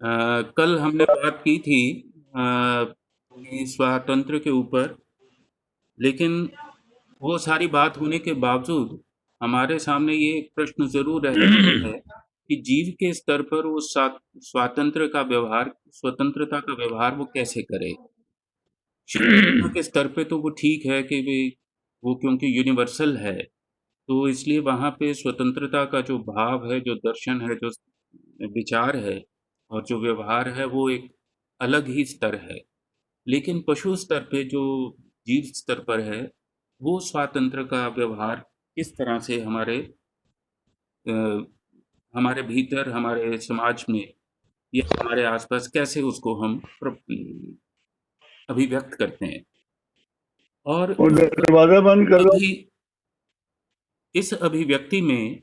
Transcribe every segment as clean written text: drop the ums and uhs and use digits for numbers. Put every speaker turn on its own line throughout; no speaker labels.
कल हमने बात की थी कि स्वातंत्र्य के ऊपर, लेकिन वो सारी बात होने के बावजूद हमारे सामने ये एक प्रश्न ज़रूर रह जाता है कि जीव के स्तर पर वो स्वतंत्रता का व्यवहार वो कैसे करे? शिक्षा के स्तर पे तो वो ठीक है कि भई वो क्योंकि यूनिवर्सल है, तो इसलिए वहाँ पे स्वतंत्रता का जो भाव है, जो दर्शन है, जो विचार है और जो व्यवहार है, वो एक अलग ही स्तर है। लेकिन पशु स्तर पे जो जीव स्तर पर है, वो स्वातंत्र्य का व्यवहार किस तरह से अ, हमारे भीतर, हमारे समाज में या हमारे आसपास कैसे उसको हम अभिव्यक्त करते हैं। और
और दरवाजा बंद कर दो।
अभी इस अभिव्यक्ति में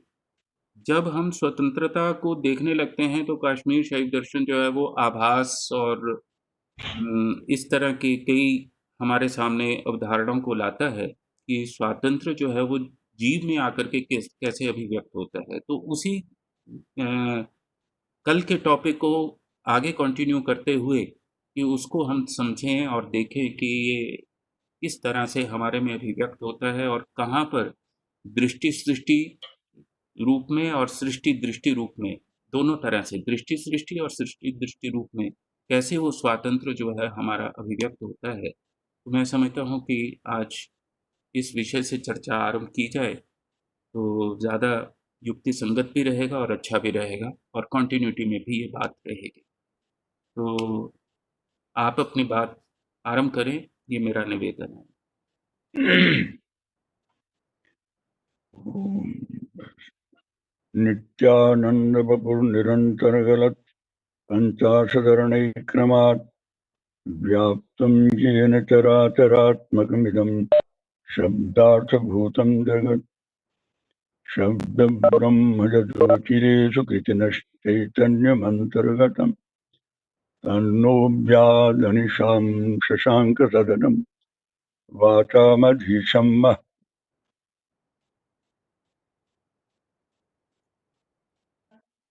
जब हम स्वतंत्रता को देखने लगते हैं तो कश्मीर शहीद दर्शन जो है वो आभास और इस तरह की कई हमारे सामने अवधारणाओं को लाता है कि स्वातंत्र्य जो है वो जीव में आकर के कैसे अभिव्यक्त होता है। तो उसी कल के टॉपिक को आगे कंटिन्यू करते हुए कि उसको हम समझें और देखें कि ये किस तरह से हमारे में अभिव्यक्त होता है और कहाँ पर दृष्टि सृष्टि रूप में और सृष्टि दृष्टि रूप में, दोनों तरह से दृष्टि सृष्टि और सृष्टि दृष्टि रूप में कैसे वो स्वातंत्र जो है हमारा अभिव्यक्त होता है। तो मैं समझता हूँ कि आज इस विषय से चर्चा आरंभ की जाए तो ज़्यादा युक्ति संगत भी रहेगा और अच्छा भी रहेगा और कंटिन्यूटी में भी ये बात रहेगी। तो आप अपनी बात आरंभ करें, ये मेरा निवेदन है।
नित्यानंद बपुर निरंतर गलत पंचाशदरणैक्रमात् व्याप्तं येन चराचरात्मकमिदं शब्दार्थभूतं जगत् शब्दब्रह्मजज्योतिरेषु कृतिनश्चैतन्यमन्तर्गतम् तन्नो व्यादनिशां शशाङ्कसदनं वाचामधीशं मः।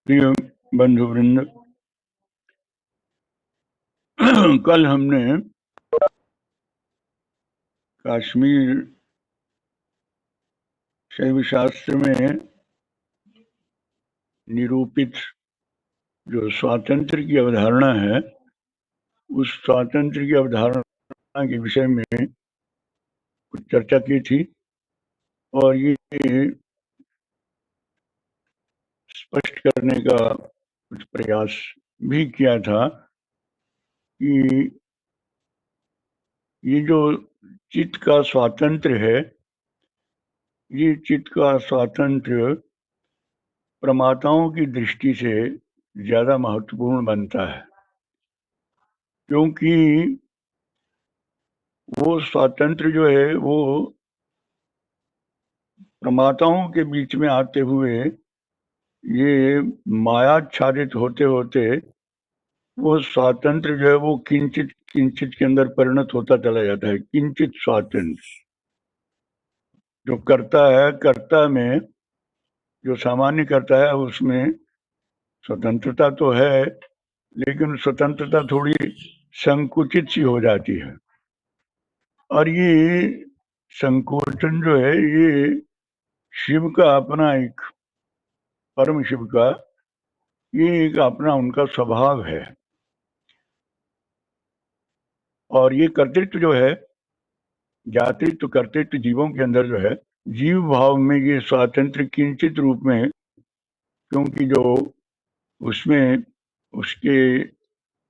प्रिय बंधुवृंद, कल हमने कश्मीर शैव शास्त्र में निरूपित जो स्वातंत्र की अवधारणा है, उस स्वातंत्र की अवधारणा के विषय में कुछ चर्चा की थी और ये स्पष्ट करने का कुछ प्रयास भी किया था कि ये जो चित्त का स्वातंत्र है, ये चित्त का स्वातंत्र प्रमाताओं की दृष्टि से ज्यादा महत्वपूर्ण बनता है, क्योंकि वो स्वातंत्र जो है वो प्रमाताओं के बीच में आते हुए ये मायाच्छादित होते होते वो स्वातंत्र जो है वो किंचित किंचित के अंदर परिणत होता चला जाता है। किंचित स्वातंत्र जो करता है, कर्ता में जो सामान्य करता है उसमें स्वतंत्रता तो है, लेकिन स्वतंत्रता थोड़ी संकुचित सी हो जाती है। और ये संकोचन जो है ये शिव का अपना एक, परम शिव का ये एक अपना उनका स्वभाव है। और ये कर्तृत्व जो है, जातृत्व कर्तृत्व जीवों के अंदर जो है, जीव भाव में ये स्वातंत्र किंचित रूप में, क्योंकि जो उसमें उसके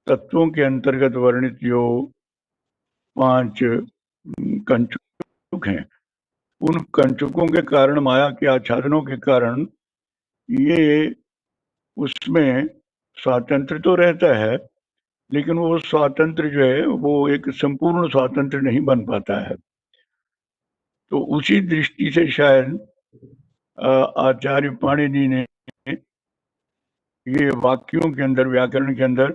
तत्वों के अंतर्गत वर्णित जो 5 कंचुक हैं, उन कंचुकों के कारण, माया के आच्छादनों के कारण ये उसमें स्वातंत्र तो रहता है, लेकिन वो स्वातंत्र जो है वो एक संपूर्ण स्वातंत्र नहीं बन पाता है। तो उसी दृष्टि से शायद आचार्य पाणिनि ने ये वाक्यों के अंदर, व्याकरण के अंदर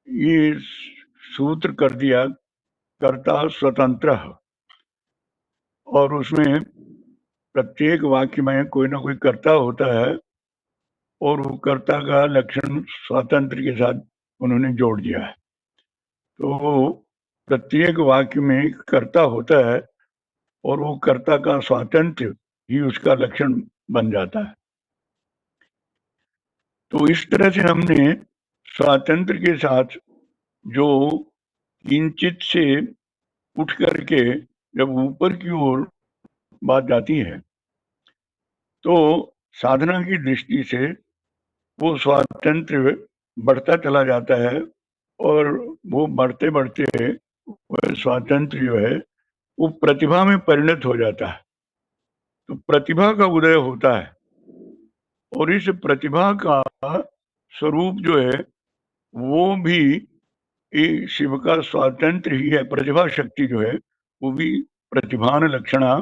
ये सूत्र कर दिया, कर्ता स्वतंत्र, और उसमें प्रत्येक वाक्य में कोई ना कोई कर्ता होता है और वो कर्ता का लक्षण स्वातंत्र के साथ उन्होंने जोड़ दिया है। तो प्रत्येक वाक्य में एक कर्ता होता है और वो कर्ता का स्वातंत्र ही उसका लक्षण बन जाता है। तो इस तरह से हमने स्वातंत्र के साथ जो किंचित से उठ करके जब ऊपर की ओर बात जाती है तो साधना की दृष्टि से वो स्वातंत्र बढ़ता चला जाता है और वो बढ़ते बढ़ते वह स्वातंत्र जो है वो प्रतिभा में परिणत हो जाता है। तो प्रतिभा का उदय होता है और इस प्रतिभा का स्वरूप जो है वो भी ये शिव का स्वातंत्र ही है। प्रतिभा शक्ति जो है वो भी प्रतिभान लक्षणा,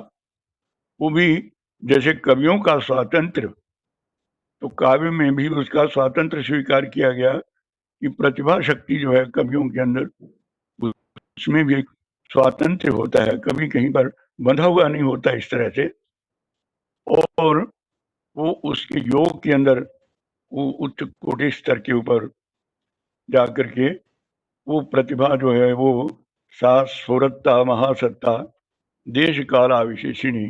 वो भी जैसे कवियों का स्वातंत्र, तो काव्य में भी उसका स्वातंत्र स्वीकार किया गया कि प्रतिभा शक्ति जो है कवियों के अंदर उसमें भी एक स्वातंत्र होता है, कभी कहीं पर बंधा हुआ नहीं होता इस तरह से, और वो उसके योग के अंदर वो उच्च कोटि स्तर के ऊपर जाकर के वो प्रतिभा जो है वो सा स्फुरत्ता महासत्ता देश काला विशेषिणी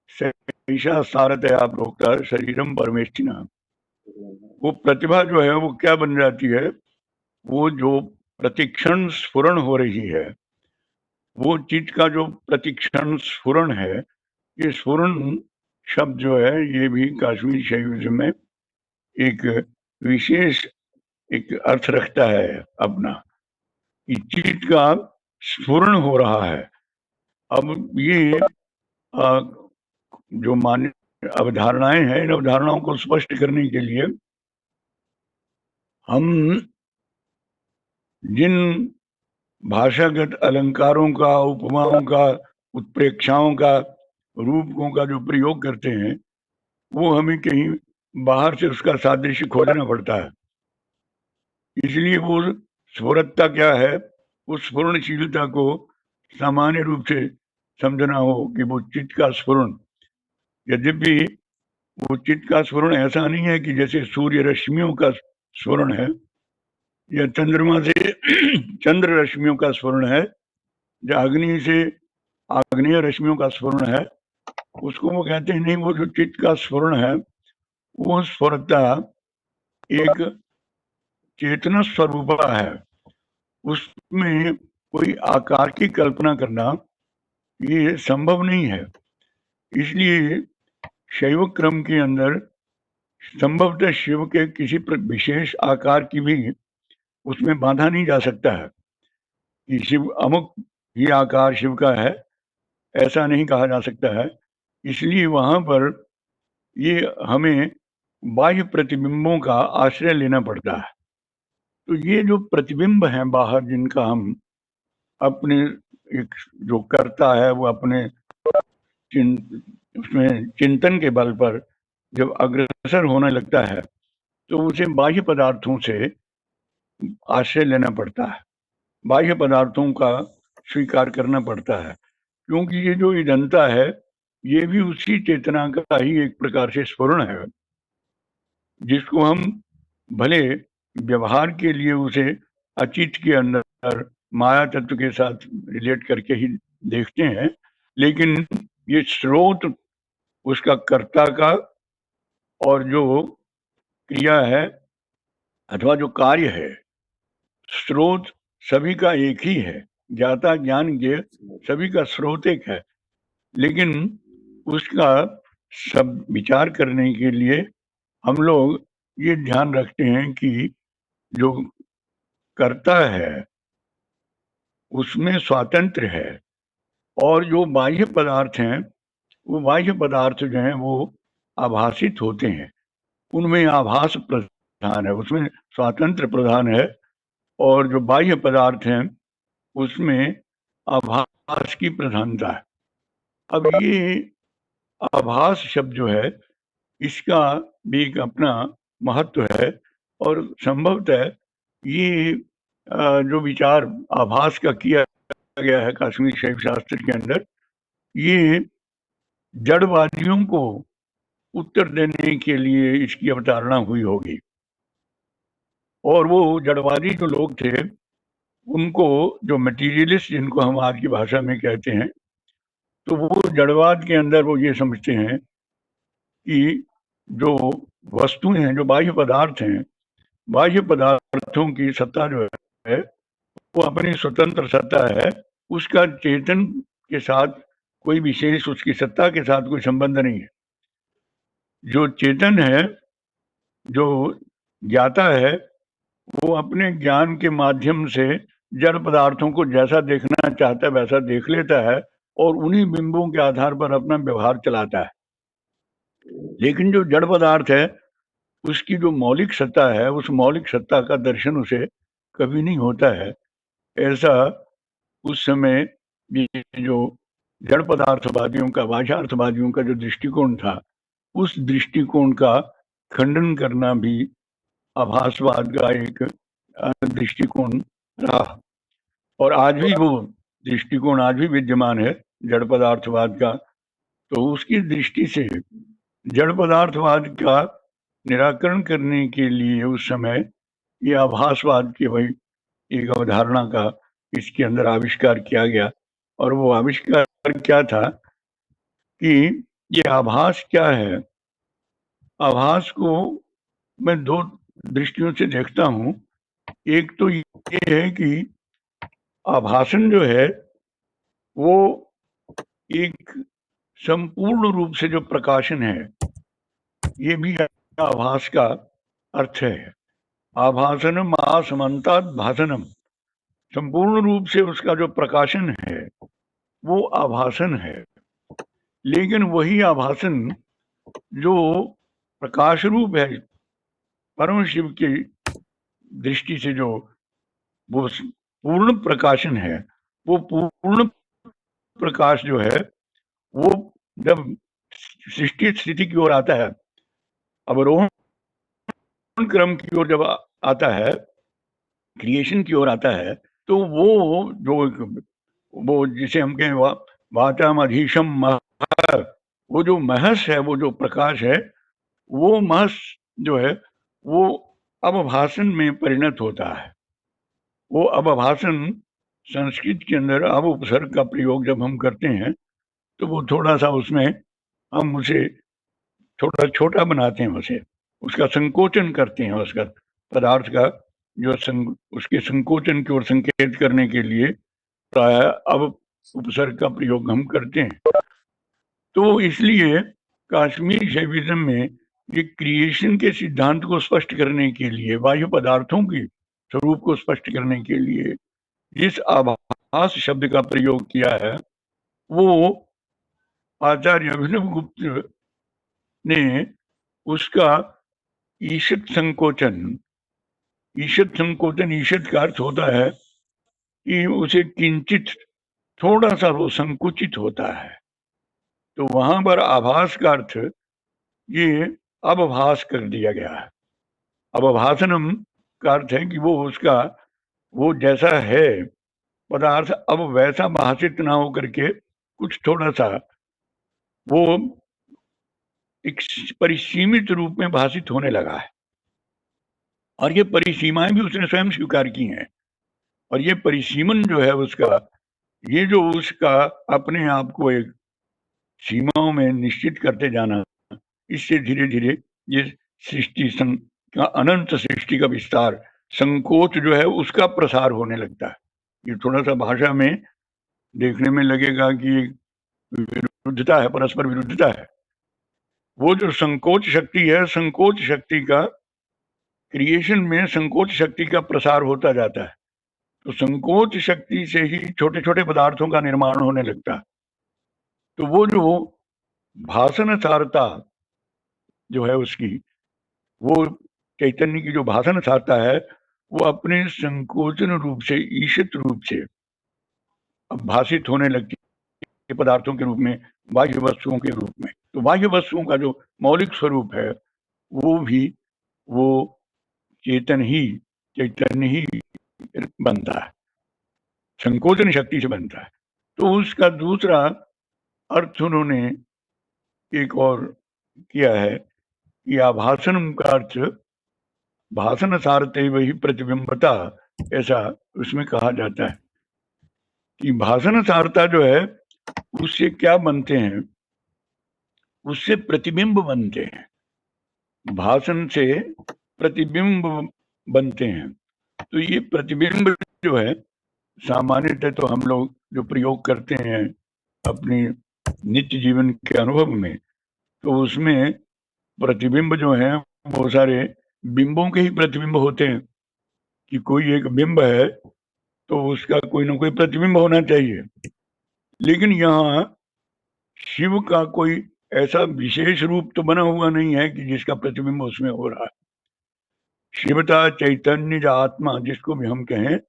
सैषा सारतया प्रोक्ता शरीरम परमेष्ठिना। वो प्रतिभा जो है वो क्या बन जाती है, वो जो प्रतिक्षण स्फुरण हो रही है, वो चीज का जो प्रतिक्षण स्फुरण है, ये स्फुरण शब्द जो है ये भी काश्मीरी शैविज्म में एक विशेष एक अर्थ रखता है अपना, कि चीज का स्फुरण हो रहा है। अब ये जो मान्य अवधारणाएं हैं, इन अवधारणाओं को स्पष्ट करने के लिए हम जिन भाषागत अलंकारों का, उपमाओं का, उत्प्रेक्षाओं का, रूपकों का जो प्रयोग करते हैं वो हमें कहीं बाहर से उसका सादृश्य खोजना पड़ता है। इसलिए वो स्फुरत्ता क्या है, उस स्फुरणशीलता को सामान्य रूप से समझना हो कि वो चित्त का स्फुरण, यद्यपि वो चित्त का स्फुरण ऐसा नहीं है कि जैसे सूर्य रश्मियों का स्फुरण है या चंद्रमा से चंद्र रश्मियों का स्फुरण है, या अग्नि से आग्नेय रश्मियों का स्फुरण है, उसको वो कहते हैं नहीं। वो जो चित्त का स्फुरण है वो स्फुरता एक चेतना स्वरूपा है, उसमें कोई आकार की कल्पना करना ये संभव नहीं है। इसलिए शैव क्रम के अंदर संभवतः शिव के किसी विशेष आकार की भी उसमें बांधा नहीं जा सकता है कि शिव अमुक ही आकार शिव का है, ऐसा नहीं कहा जा सकता है। इसलिए वहां पर ये हमें बाह्य प्रतिबिंबों का आश्रय लेना पड़ता है। तो ये जो प्रतिबिंब हैं बाहर, जिनका हम अपने एक जो करता है वो अपने उसमें चिंतन के बल पर जब अग्रसर होने लगता है तो उसे बाह्य पदार्थों से आश्रय लेना पड़ता है, बाह्य पदार्थों का स्वीकार करना पड़ता है, क्योंकि ये जो इदंता है ये भी उसी चेतना का ही एक प्रकार से स्फुरण है, जिसको हम भले व्यवहार के लिए उसे अचित के अंदर माया तत्व के साथ रिलेट करके ही देखते हैं, लेकिन ये स्रोत उसका कर्ता का और जो क्रिया है अथवा जो कार्य है, स्रोत सभी का एक ही है। ज्ञाता ज्ञान ज्ञेय सभी का स्रोत एक है, लेकिन उसका सब विचार करने के लिए हम लोग ये ध्यान रखते हैं कि जो करता है उसमें स्वातंत्र है, और जो बाह्य पदार्थ हैं वो बाह्य पदार्थ जो हैं वो आभासित होते हैं, उनमें आभास प्रधान है, उसमें स्वातंत्र प्रधान है, और जो बाह्य पदार्थ हैं उसमें आभास की प्रधानता है। अब ये आभास शब्द जो है इसका भी एक अपना महत्व है, और संभवतः ये जो विचार आभास का किया गया है काश्मीर शैव शास्त्र के अंदर, ये जड़वादियों को उत्तर देने के लिए इसकी अवतारणा हुई होगी। और वो जड़वादी जो लोग थे, उनको, जो मटीरियलिस्ट जिनको हम आज की भाषा में कहते हैं, तो वो जड़वाद के अंदर वो ये समझते हैं कि जो वस्तुएं हैं, जो बाह्य पदार्थ हैं, बाह्य पदार्थों की सत्ता जो है वो अपनी स्वतंत्र सत्ता है, उसका चेतन के साथ कोई विशेष उसकी सत्ता के साथ कोई संबंध नहीं है। जो चेतन है, जो ज्ञाता है, वो अपने ज्ञान के माध्यम से जड़ पदार्थों को जैसा देखना चाहता है वैसा देख लेता है और उन्हीं बिंबों के आधार पर अपना व्यवहार चलाता है। लेकिन जो जड़ पदार्थ है, उसकी जो मौलिक सत्ता है, उस मौलिक सत्ता का दर्शन उसे कभी नहीं होता है। ऐसा उस समय ये जो जड़ पदार्थवादियों का, बाह्यार्थवादियों का जो दृष्टिकोण था, उस दृष्टिकोण का खंडन करना भी आभासवाद का एक दृष्टिकोण रहा। और आज भी वो दृष्टिकोण आज भी विद्यमान है जड़ पदार्थवाद का। तो उसकी दृष्टि से जड़ पदार्थवाद का निराकरण करने के लिए उस समय ये आभासवाद की वही एक अवधारणा का इसके अंदर आविष्कार किया गया। और वो आविष्कार क्या था कि ये आभास क्या है। आभास को मैं दो दृष्टियों से देखता हूँ। एक तो ये है कि आभासन जो है वो एक संपूर्ण रूप से जो प्रकाशन है, ये भी आभास का अर्थ है। आभासनम आसमंतात् भासनम, संपूर्ण रूप से उसका जो प्रकाशन है वो आभासन है। लेकिन वही आभासन जो प्रकाश रूप है, परम शिव की दृष्टि से जो वो पूर्ण प्रकाशन है, वो पूर्ण प्रकाश जो है वो जब सृष्टि स्थिति की ओर आता है, अवरोहण क्रम की ओर जब आता है, क्रिएशन की ओर आता है, तो वो जो वो जिसे हम कहें वाचाम अधीशम महः, वो जो महस है, वो जो प्रकाश है, वो महस जो है वो अवभाषण में परिणत होता है। वो अवभाषण संस्कृत के अंदर अब उपसर्ग का प्रयोग जब हम करते हैं तो वो थोड़ा सा उसमें हम उसे थोड़ा छोटा बनाते हैं, उसे उसका संकोचन करते हैं, उसका पदार्थ का जो उसके संकोचन की ओर संकेत करने के लिए प्राय अब उपसर्ग का प्रयोग हम करते हैं। तो इसलिए काश्मीरी शैविज्म में ये क्रिएशन के सिद्धांत को स्पष्ट करने के लिए, बाह्य पदार्थों की स्वरूप को स्पष्ट करने के लिए जिस आभास शब्द का प्रयोग किया है, वो आचार्य अभिनव गुप्त ने उसका ईषत संकोचन, ईषत संकोचन, ईषत का अर्थ होता है कि उसे किंचित थोड़ा सा वो संकुचित होता है। तो वहां पर आभास का अर्थ ये अवभास कर दिया गया है। अवभाषणम का अर्थ है कि वो उसका वो जैसा है पदार्थ अब वैसा भाषित ना हो करके कुछ थोड़ा सा वो एक परिसीमित रूप में भाषित होने लगा है। और ये परिसीमाएं भी उसने स्वयं स्वीकार की हैं। और ये परिसीमन जो है उसका, ये जो उसका अपने आप को एक सीमाओं में निश्चित करते जाना, इससे धीरे धीरे ये सृष्टि का अनंत सृष्टि का विस्तार, संकोच जो है उसका प्रसार होने लगता है। ये थोड़ा सा भाषा में देखने में लगेगा कि विरुद्धता है, परस्पर विरुद्धता है। वो जो संकोच शक्ति है, संकोच शक्ति का क्रिएशन में संकोच शक्ति का प्रसार होता जाता है। तो संकोच शक्ति से ही छोटे छोटे पदार्थों का निर्माण होने लगता है। तो वो जो भाषण सारता जो है उसकी, वो चैतन्य की जो भाषण सारता है, वो अपने संकोचन रूप से, ईशित रूप से भाषित होने लगती है पदार्थों के रूप में, बाह्य वस्तुओं के रूप में। तो बाह्य वस्तुओं का जो मौलिक स्वरूप है वो भी वो चैतन्य ही बनता है, संकोचन शक्ति से बनता है। तो उसका दूसरा अर्थ उन्होंने एक और किया है कि आभासनम का अर्थ भाषण सारते वही प्रतिबिंबता, ऐसा उसमें कहा जाता है कि भाषण सारता जो है उससे क्या बनते हैं, उससे प्रतिबिंब बनते हैं, भाषण से प्रतिबिंब बनते हैं। तो ये प्रतिबिंब जो है सामान्यतः तो हम लोग जो प्रयोग करते हैं अपनी नित्य जीवन के अनुभव में, तो उसमें प्रतिबिंब जो है बहुत सारे बिंबों के ही प्रतिबिंब होते हैं कि कोई एक बिंब है तो उसका कोई ना कोई प्रतिबिंब होना चाहिए। लेकिन यहाँ शिव का कोई ऐसा विशेष रूप तो बना हुआ नहीं है कि जिसका प्रतिबिंब उसमें हो रहा है। शिवता चैतन्य या आत्मा जिसको भी हम कहें,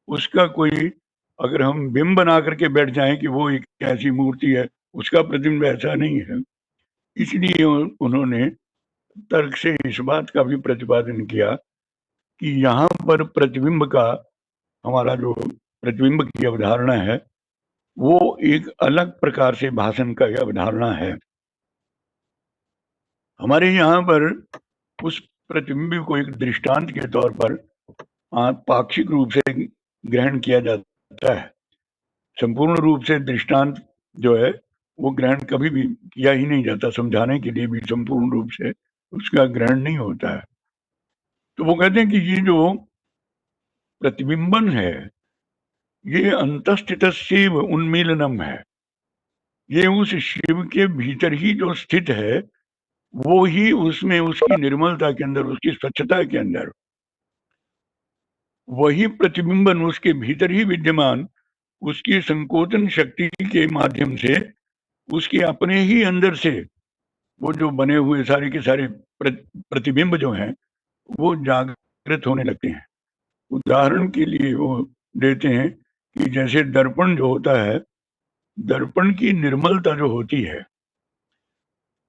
उसका कोई अगर हम बिंब बना करके बैठ जाएं कि वो एक ऐसी मूर्ति है, उसका प्रतिबिंब ऐसा नहीं है। इसलिए उन्होंने तर्क से इस बात का भी प्रतिपादन किया कि यहाँ पर प्रतिबिंब का, हमारा जो प्रतिबिंब की अवधारणा है वो एक अलग प्रकार से भाषण का अवधारणा है। हमारे यहाँ पर उस प्रतिबिंब को एक दृष्टांत के तौर पर पाक्षिक रूप से ग्रहण किया जाता है। संपूर्ण रूप से दृष्टांत जो है वो ग्रहण कभी भी किया ही नहीं जाता, समझाने के लिए भी संपूर्ण रूप से उसका ग्रहण नहीं होता है। तो वो कहते हैं कि ये जो प्रतिबिंबन है ये अंतस्थित शिव उन्मीलनम है। ये उस शिव के भीतर ही जो स्थित है वो ही उसमें उसकी निर्मलता के अंदर, उसकी स्वच्छता के अंदर वही प्रतिबिंबन उसके भीतर ही विद्यमान, उसकी संकोचन शक्ति के माध्यम से उसके अपने ही अंदर से वो जो बने हुए सारे के सारे प्रतिबिंब जो हैं वो जागृत होने लगते हैं। उदाहरण के लिए वो देते हैं कि जैसे दर्पण जो होता है, दर्पण की निर्मलता जो होती है,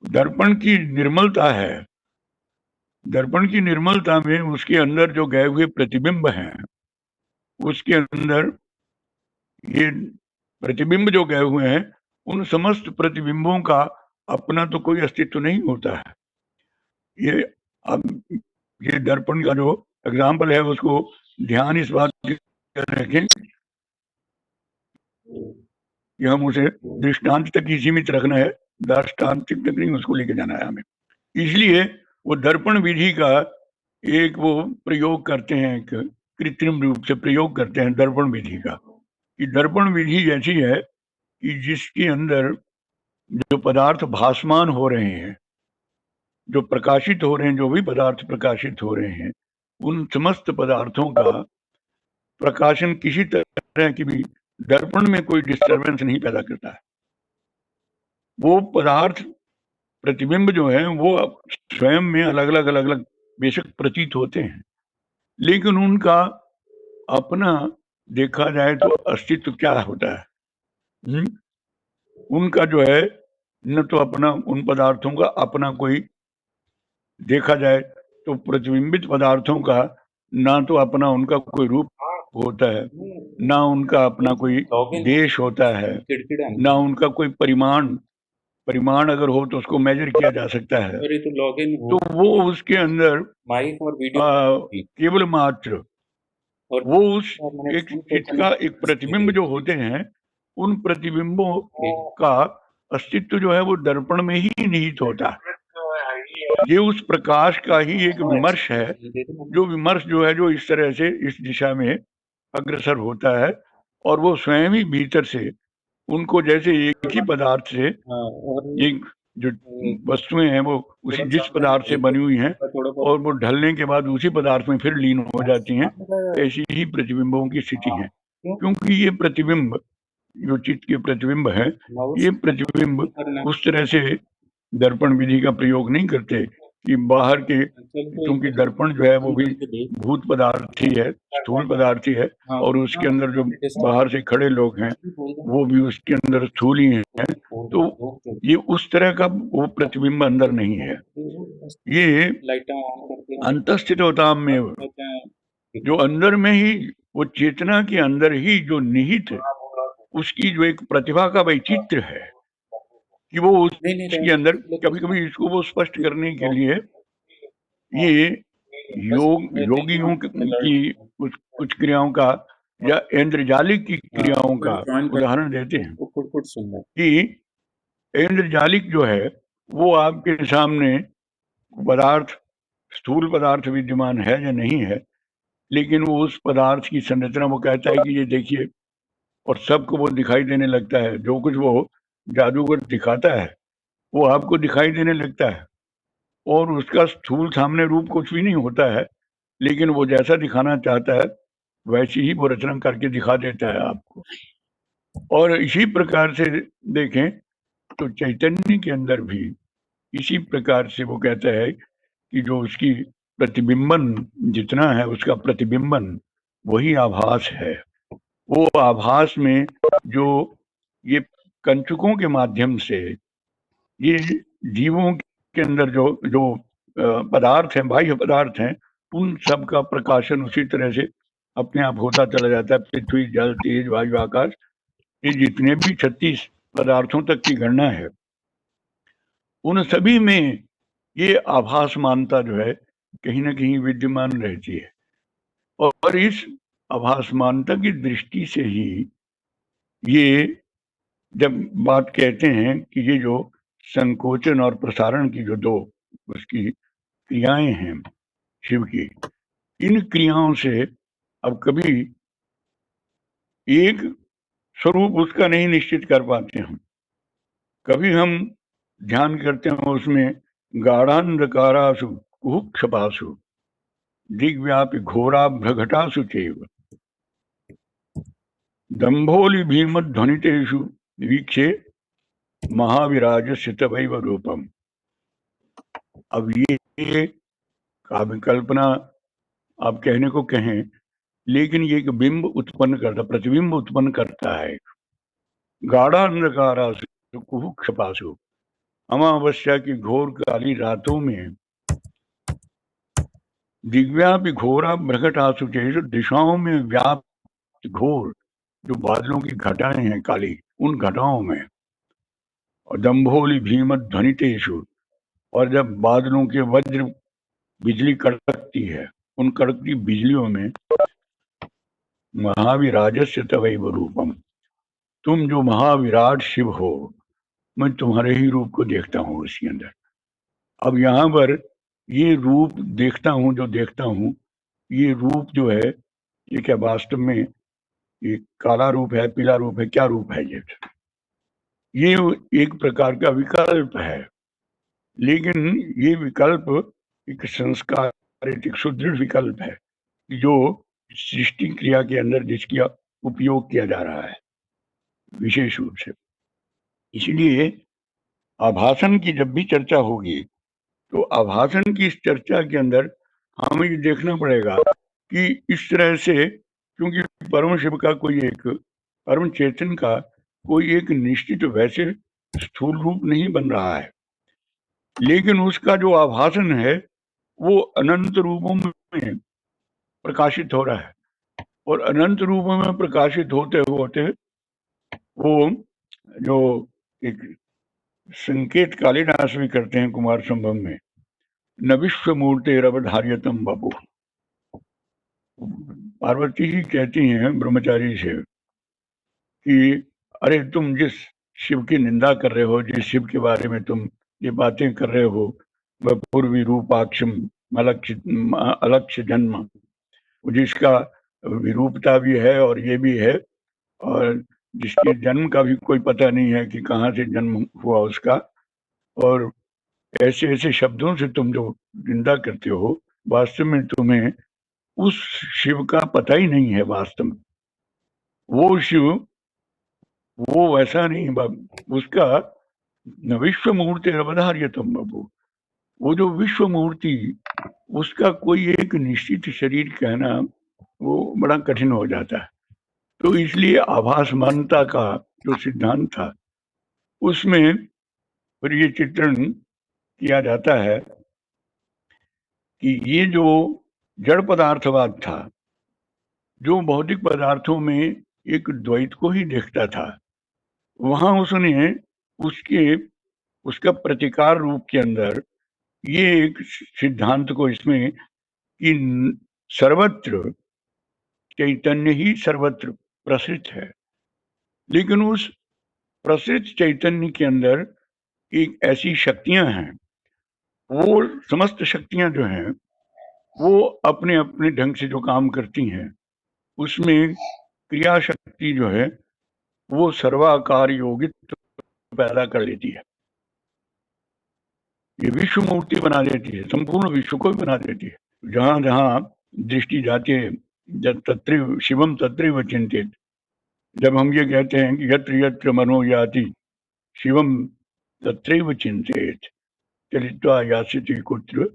दर्पण की निर्मलता है, दर्पण की निर्मलता में उसके अंदर जो गए हुए प्रतिबिंब हैं, उसके अंदर ये प्रतिबिंब जो गए हुए हैं उन समस्त प्रतिबिंबों का अपना तो कोई अस्तित्व नहीं होता है। ये अब ये दर्पण का जो एग्जाम्पल है उसको ध्यान इस बात की रखें कि हम उसे दृष्टांत तक ही सीमित रखना है, दार्ष्टान्तिक तक नहीं उसको लेके जाना है हमें। इसलिए वो दर्पण विधि का एक वो प्रयोग करते हैं, एक कृत्रिम रूप से प्रयोग करते हैं दर्पण विधि का, कि दर्पण विधि ऐसी है कि जिसके अंदर जो पदार्थ भासमान हो रहे हैं, जो प्रकाशित हो रहे हैं, जो भी पदार्थ प्रकाशित हो रहे हैं, उन समस्त पदार्थों का प्रकाशन किसी तरह की भी दर्पण में कोई डिस्टरबेंस नहीं पैदा करता है। वो पदार्थ प्रतिबिंब जो है वो स्वयं में अलग अलग बेशक प्रतीत होते हैं, लेकिन उनका अपना देखा जाए तो अस्तित्व क्या होता है, उनका जो है न तो अपना, उन पदार्थों का अपना कोई देखा जाए तो प्रतिबिंबित पदार्थों का ना तो अपना उनका कोई रूप होता है, ना उनका अपना कोई देश होता है, ना उनका कोई परिमाण अगर हो तो उसको मेजर किया जा सकता है। तो वो उसके अंदर केवल मात्र वो उस एक चित्त का एक प्रतिबिंब जो होते हैं, उन प्रतिबिंबों का अस्तित्व जो है वो दर्पण में ही निहित होता है। ये उस प्रकाश का ही एक विमर्श है, जो विमर्श जो है जो इस तरह से इस दिशा में अग्रसर होता है, और वो स्वयं ही भीतर से उनको जैसे एक ही पदार्थ से एक जो वस्तुएं हैं वो उसी जिस पदार्थ से बनी हुई हैं और वो ढलने के बाद उसी पदार्थ में फिर लीन हो जाती हैं, ऐसी ही प्रतिबिंबों की स्थिति है। क्योंकि ये प्रतिबिंब जो चित्त के प्रतिबिंब है, ये प्रतिबिंब उस तरह से दर्पण विधि का प्रयोग नहीं करते कि बाहर के, क्योंकि दर्पण जो है वो भी भूत पदार्थ ही है, स्थूल पदार्थ ही है, और उसके अंदर जो बाहर से खड़े लोग हैं वो भी उसके अंदर स्थूल ही हैं। तो ये उस तरह का वो प्रतिबिंब अंदर नहीं है। ये अंतस्थितोताम में जो अंदर में ही वो चेतना के अंदर ही जो निहित उसकी जो एक प्रतिभा का वैचित्र्य है, कि वो
नहीं
उसके अंदर
लेकिन
कभी कभी इसको वो स्पष्ट करने के
योग
लिए
हाँ
ये
बस मैं
योगियों की कुछ क्रियाओं का या इंद्रजालिक की
हाँ
क्रियाओं
कोई
का
ज्वाइन कर
उदाहरण देते हैं
वो कुट सुन रहा
कि इंद्रजालिक जो है वो आपके सामने पदार्थ, स्थूल पदार्थ विद्यमान है या नहीं है, लेकिन वो उस पदार्थ की संरचना वो कहता है कि ये देखिए, और सबको वो दिखाई देने लगता है। जो कुछ वो जादूगर दिखाता है वो आपको दिखाई देने लगता है, और उसका स्थूल सामने रूप कुछ भी नहीं होता है, लेकिन वो जैसा दिखाना चाहता है वैसी ही वो रचना करके दिखा देता है आपको। और इसी प्रकार से देखें तो चैतन्य के अंदर भी इसी प्रकार से वो कहता है कि जो उसकी प्रतिबिंबन जितना है, उसका प्रतिबिंबन वही आभास है। वो आभास में जो ये कंचुकों के माध्यम से ये जीवों के अंदर जो जो पदार्थ हैं, बाह्य पदार्थ हैं, उन सब का प्रकाशन उसी तरह से अपने आप होता चला जाता है। पृथ्वी, जल, तेज, वायु, आकाश, ये जितने भी 36 पदार्थों तक की गणना है, उन सभी में ये आभास मानता जो है कहीं ना कहीं विद्यमान रहती है। और इस आभास मानता की दृष्टि से ही ये जब बात कहते हैं कि ये जो संकोचन और प्रसारण की जो दो उसकी क्रियाएं हैं शिव की, इन क्रियाओं से अब कभी एक स्वरूप उसका नहीं निश्चित कर पाते हम। कभी हम ध्यान करते हैं उसमें गाढ़ांधकारासु कुहुक्षपासु दिग्व्यापी घोराभ्रघटासु चैव दंभोली भीमध्वनितेषु वीक्षे महाविराजस्य तवैव रूपम। अब ये काव्य कल्पना आप कहने को कहें, लेकिन ये एक बिंब उत्पन्न करता, प्रतिबिंब उत्पन्न करता है। गाढ़ा अंधकारासु कुहुक्षपासु, अमावस्या की घोर काली रातों में दिव्यापि घोरा भ्रगटासु चेषु, दिशाओं में व्याप्त घोर जो बादलों की घटाएं हैं काली, उन घटाओं में, और दंभोली भीम ध्वनितेषु, और जब बादलों के वज्र बिजली कड़कती है, उन कड़कती बिजलियों में महाविराजस्य तवैव रूपम, तुम जो महाविराट शिव हो, मैं तुम्हारे ही रूप को देखता हूँ उसके अंदर। अब यहाँ पर ये रूप देखता हूँ, जो देखता हूँ, ये रूप जो है ये क्या वास्तव में ये काला रूप है, पीला रूप है, क्या रूप है? ये एक प्रकार का विकल्प है, लेकिन ये विकल्प एक संस्कारित, एक सुदृढ़ विकल्प है जो सृष्टि क्रिया के अंदर जिसका उपयोग किया जा रहा है विशेष रूप से। इसलिए आभासन की जब भी चर्चा होगी तो आभासन की इस चर्चा के अंदर हमें ये देखना पड़ेगा कि इस तरह से, क्योंकि परम शिव का कोई एक, परम चेतन का कोई एक निश्चित वैसे स्थूल रूप नहीं बन रहा है, लेकिन उसका जो आभासन है वो अनंत रूपों में प्रकाशित हो रहा है, और अनंत रूपों में प्रकाशित होते होते वो जो एक संकेत कालिदास भी करते हैं कुमार संभव में, न विश्व मूर्ते रवधार्यतम बपु। पार्वती जी कहती हैं ब्रह्मचारी से कि अरे तुम जिस शिव की निंदा कर रहे हो, जिस शिव के बारे में तुम ये बातें कर रहे हो, वह पूर्वी रूपाक्षम अलक्ष्य जन्म, जिसका विरूपता भी है और ये भी है, और जिसके जन्म का भी कोई पता नहीं है कि कहाँ से जन्म हुआ उसका, और ऐसे ऐसे शब्दों से तुम जो निंदा करते हो, वास्तव में तुम्हें उस शिव का पता ही नहीं है। वास्तव में वो शिव वो वैसा नहीं, उसका न विश्व मूर्ति अवधार्यतम बपु, वो जो विश्व मूर्ति, उसका कोई एक निश्चित शरीर कहना वो बड़ा कठिन हो जाता है। तो इसलिए आभास मानता का जो सिद्धांत था उसमें फिर ये चित्रण किया जाता है कि ये जो जड़ पदार्थवाद था, जो भौतिक पदार्थों में एक द्वैत को ही देखता था, वहां उसने उसके उसका प्रतिकार रूप के अंदर ये एक सिद्धांत को इसमें कि सर्वत्र चैतन्य ही सर्वत्र प्रसृत है, लेकिन उस प्रसृत चैतन्य के अंदर एक ऐसी शक्तियां हैं, वो समस्त शक्तियां जो हैं वो अपने अपने ढंग से जो काम करती हैं, उसमें क्रिया शक्ति जो है वो सर्वाकार योगित्व पैदा कर लेती है। ये विश्व मूर्ति बना देती है, संपूर्ण विश्व को बना देती है। जहां जहां दृष्टि जाती है, जब तत्रैव शिवम तत्रैव चिंतित, जब हम ये कहते हैं कि यत्र यत्र मनो याति शिवम तत्रैव चिंतित चलित्वा यास्यति कुत्र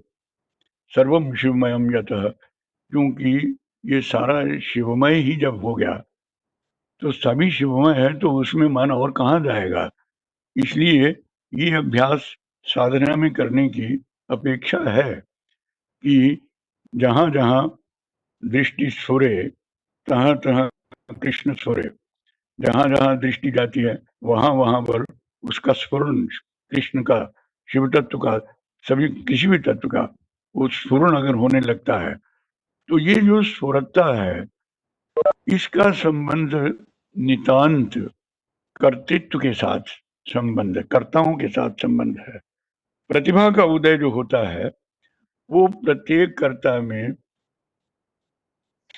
सर्वम शिवमयम यतः, क्योंकि ये सारा शिवमय ही जब हो गया तो सभी शिवमय है, तो उसमें मन और कहाँ जाएगा। इसलिए ये अभ्यास साधना में करने की अपेक्षा है कि जहाँ जहाँ दृष्टि स्फुरे तहाँ तहाँ कृष्ण स्फुरे, जहाँ जहाँ दृष्टि जाती है वहां वहां पर उसका स्फुरन कृष्ण का, शिव तत्व का, सभी किसी भी तत्व का वो स्फुरन अगर होने लगता है तो ये जो स्फुरता है इसका संबंध नितांत कर्तृत्व के साथ संबंध है, कर्ताओं के साथ संबंध है। प्रतिभा का उदय जो होता है वो प्रत्येक कर्ता में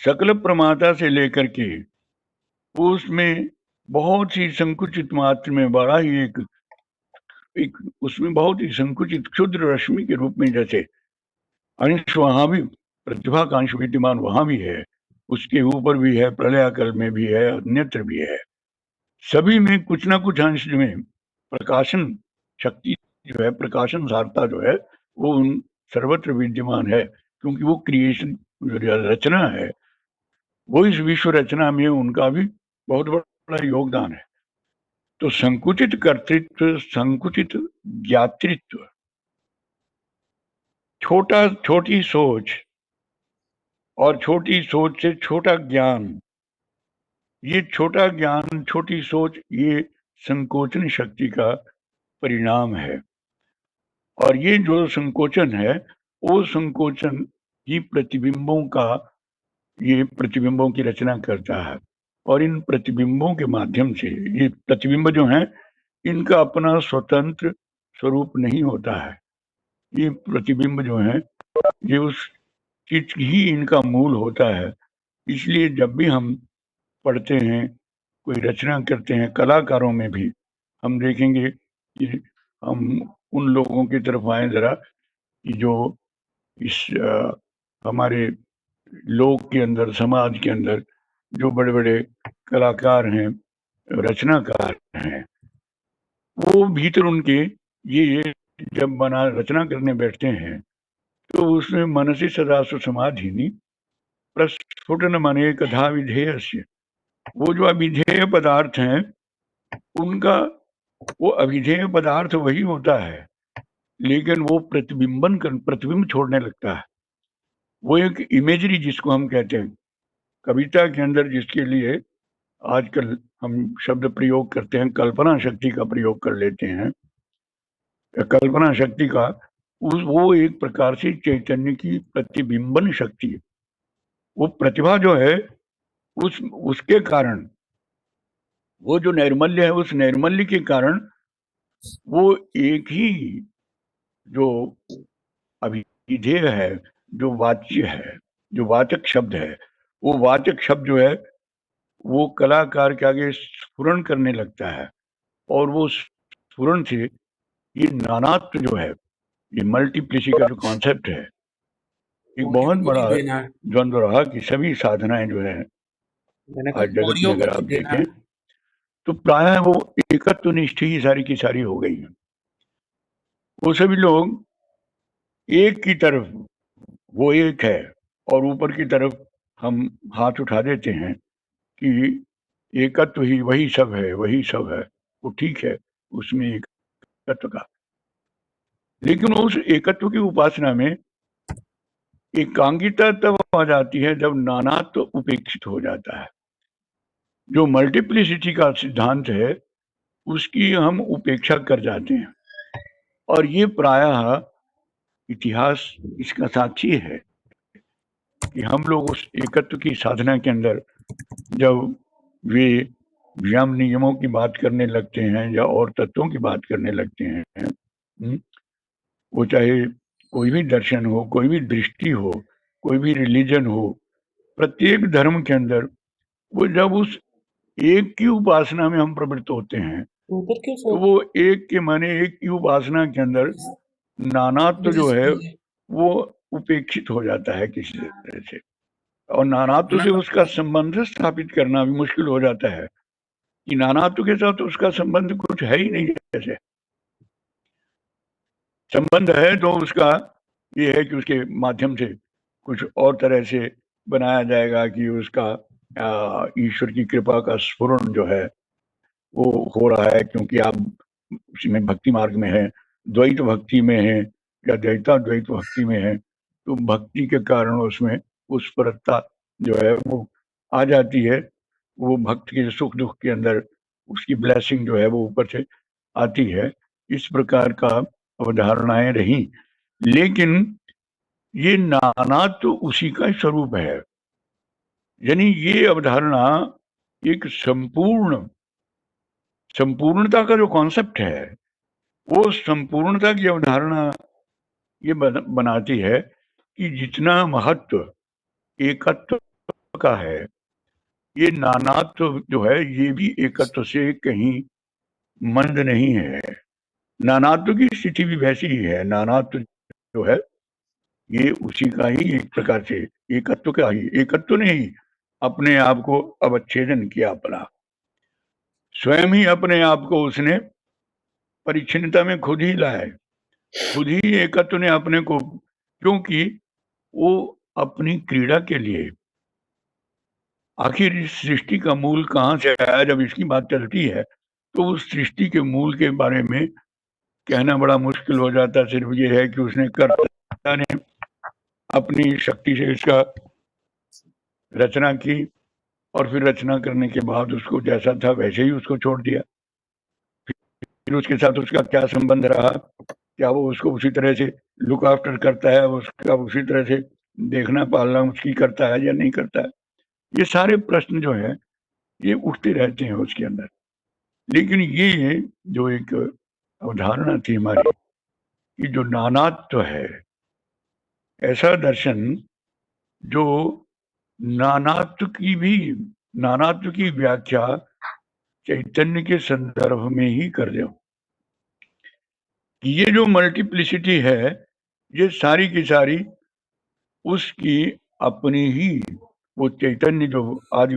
सकल प्रमाता से लेकर के उसमें बहुत ही संकुचित मात्र में बड़ा ही एक उसमें बहुत ही संकुचित क्षुद्र रश्मि के रूप में जैसे अंश वहां भी प्रतिभा का अंश विद्यमान वहां भी है, उसके ऊपर भी है, प्रलयाकल में भी है, अन्यत्र भी है। सभी में कुछ ना कुछ अंश में प्रकाशन शक्ति जो है, प्रकाशन सारता जो है वो उन सर्वत्र विद्यमान है, क्योंकि वो क्रिएशन रचना है, वो इस विश्व रचना में उनका भी बहुत बड़ा योगदान है। तो संकुचित कर्तृत्व, संकुचित ज्ञातृत्व, छोटी सोच और छोटी सोच से छोटा ज्ञान, ये छोटा ज्ञान छोटी सोच ये संकोचन शक्ति का परिणाम है। और ये जो संकोचन है वो संकोचन ही प्रतिबिंबों का, ये प्रतिबिंबों की रचना करता है। और इन प्रतिबिंबों के माध्यम से ये प्रतिबिंब जो हैं इनका अपना स्वतंत्र स्वरूप नहीं होता है। ये प्रतिबिंब जो है ये उस चीज ही इनका मूल होता है। इसलिए जब भी हम पढ़ते हैं, कोई रचना करते हैं, कलाकारों में भी हम देखेंगे कि हम उन लोगों की तरफ आए जरा कि जो इस हमारे लोक के अंदर, समाज के अंदर जो बड़े बड़े कलाकार हैं, रचनाकार हैं, वो भीतर उनके ये जब बना रचना करने बैठते हैं तो उसमें मनसी सदा समाधिनी प्रस्फुटन मने कथा विधेयस्य, वो जो अविधेय पदार्थ हैं उनका, वो अविधेय पदार्थ वही होता है लेकिन वो प्रतिबिंब छोड़ने लगता है। वो एक इमेजरी जिसको हम कहते हैं, कविता के अंदर जिसके लिए आजकल हम शब्द प्रयोग करते हैं, कल्पना शक्ति का प्रयोग कर लेते हैं। कल्पना शक्ति का वो एक प्रकार से चैतन्य की प्रतिबिंबन शक्ति है। वो प्रतिभा जो है उसके कारण, वो जो नैर्मल्य है उस नैर्मल्य के कारण वो एक ही जो अभिधेय है, जो वाच्य है, जो वाचक शब्द है, वो वाचक शब्द जो है वो कलाकार के आगे स्फुरन करने लगता है। और वो स्फुरन से ये नानात्व जो है, ये मल्टीप्लिसी का जो कॉन्सेप्ट है, एक बहुत बड़ा द्वंद्व रहा कि सभी साधनाएं जो है आज जगत में अगर आप देखें तो प्रायः वो एकत्व निष्ठ ही सारी की सारी हो गई है। वो सभी लोग एक की तरफ, वो एक है और ऊपर की तरफ हम हाथ उठा देते हैं कि एकत्व ही वही सब है, वही सब है, वो ठीक है उसमें एकत्व का, लेकिन उस एकत्व की उपासना में एकांगिता तब आ जाती है जब नानात्व उपेक्षित हो जाता है। जो मल्टीप्लिसिटी का सिद्धांत है उसकी हम उपेक्षा कर जाते हैं। और ये प्रायः इतिहास इसका साक्षी है कि हम लोग उस एकत्व की साधना के अंदर जब वे व्यायाम नियमों की बात करने लगते हैं या और तत्वों की बात करने लगते हैं, वो चाहे कोई भी दर्शन हो, कोई भी दृष्टि हो, कोई भी रिलीजन हो, प्रत्येक धर्म के अंदर वो जब उस एक की उपासना में हम प्रवृत्त होते हैं, तो वो एक के माने एक की उपासना के अंदर नानात्व जो है वो उपेक्षित हो जाता है किसी तरह से, और नानात्व से उसका संबंध स्थापित करना भी मुश्किल हो जाता है कि नानात्व के साथ उसका संबंध कुछ है ही नहीं। जैसे संबंध है तो उसका ये है कि उसके माध्यम से कुछ और तरह से बनाया जाएगा कि उसका ईश्वर की कृपा का स्फुरण जो है वो हो रहा है, क्योंकि आप उसमें भक्ति मार्ग में है, द्वैत भक्ति में है या द्वैता द्वैत भक्ति में है, तो भक्ति के कारण उसमें उस परता जो है वो आ जाती है। वो भक्त के सुख दुख के अंदर उसकी ब्लेसिंग जो है वो ऊपर से आती है। इस प्रकार का अवधारणाएं रही, लेकिन ये नानात्व तो उसी का स्वरूप है। यानी ये अवधारणा एक संपूर्णता का जो कॉन्सेप्ट है, वो संपूर्णता की अवधारणा ये बनाती है कि जितना महत्व एकत्व का है, ये नानात्व जो है ये भी एकत्व से कहीं मंद नहीं है। नानात्व की स्थिति भी वैसी ही है। नानात्व जो है ये उसी का ही एक प्रकार से एकत्व का ही, एकत्व ने ही अपने आप को अवच्छेदन किया अपना, स्वयं ही अपने आप को उसने परिच्छिन्नता में खुद ही लाया, खुद ही एकत्व ने अपने को, क्योंकि वो अपनी क्रीड़ा के लिए, आखिर इस सृष्टि का मूल कहाँ से आया जब इसकी बात चलती है, तो उस सृष्टि के मूल के बारे में कहना बड़ा मुश्किल हो जाता। सिर्फ ये है कि उसने कर्ता ने अपनी शक्ति से इसका रचना की और फिर रचना करने के बाद उसको जैसा था वैसे ही उसको छोड़ दिया। फिर उसके साथ उसका क्या संबंध रहा, क्या वो उसको उसी तरह से लुक आफ्टर करता है, उसका उसी तरह से देखना पालना उसकी करता है या नहीं करता है, ये सारे प्रश्न जो है ये उठते रहते हैं उसके अंदर। लेकिन ये जो एक अवधारणा थी हमारी कि जो नानात्व है, ऐसा दर्शन जो नानात्व की व्याख्या चैतन्य के संदर्भ में ही कर दो कि ये जो मल्टीप्लिसिटी है ये सारी की सारी उसकी अपनी ही, वो चैतन्य जो आज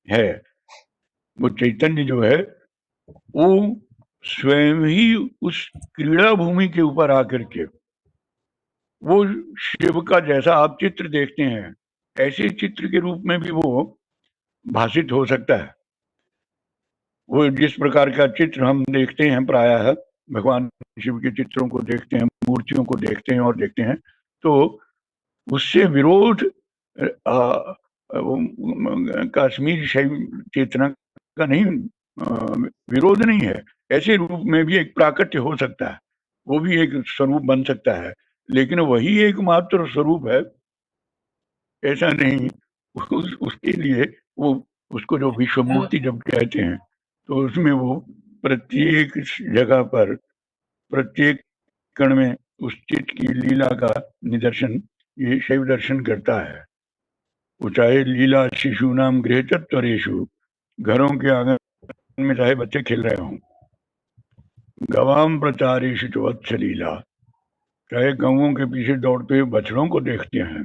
है, वो चैतन्य जो है वो स्वयं ही उस क्रीड़ा भूमि के ऊपर आकर के वो शिव का जैसा आप चित्र देखते हैं ऐसे चित्र के रूप में भी वो भाषित हो सकता है। वो जिस प्रकार का चित्र हम देखते हैं प्रायः भगवान शिव के चित्रों को देखते हैं, मूर्तियों को देखते हैं और देखते हैं, तो उससे विरोध कश्मीर शैव चेतना का नहीं, विरोध नहीं है। ऐसे रूप में भी एक प्राकट्य हो सकता है, वो भी एक स्वरूप बन सकता है, लेकिन वही एकमात्र स्वरूप है ऐसा नहीं। उसके लिए वो उसको जो विश्व मूर्ति जब कहते हैं तो उसमें वो प्रत्येक जगह पर प्रत्येक कण में उस चित्त की लीला का निदर्शन ये शैव दर्शन करता है। वो चाहे लीला शिशु नाम गृह चत्वरेशु, घरों के आंगन में चाहे बच्चे खेल रहे हों, गवाम प्रचारेशु च वत्स लीला, चाहे गौओं के पीछे दौड़ते हुए बछड़ों को देखते हैं,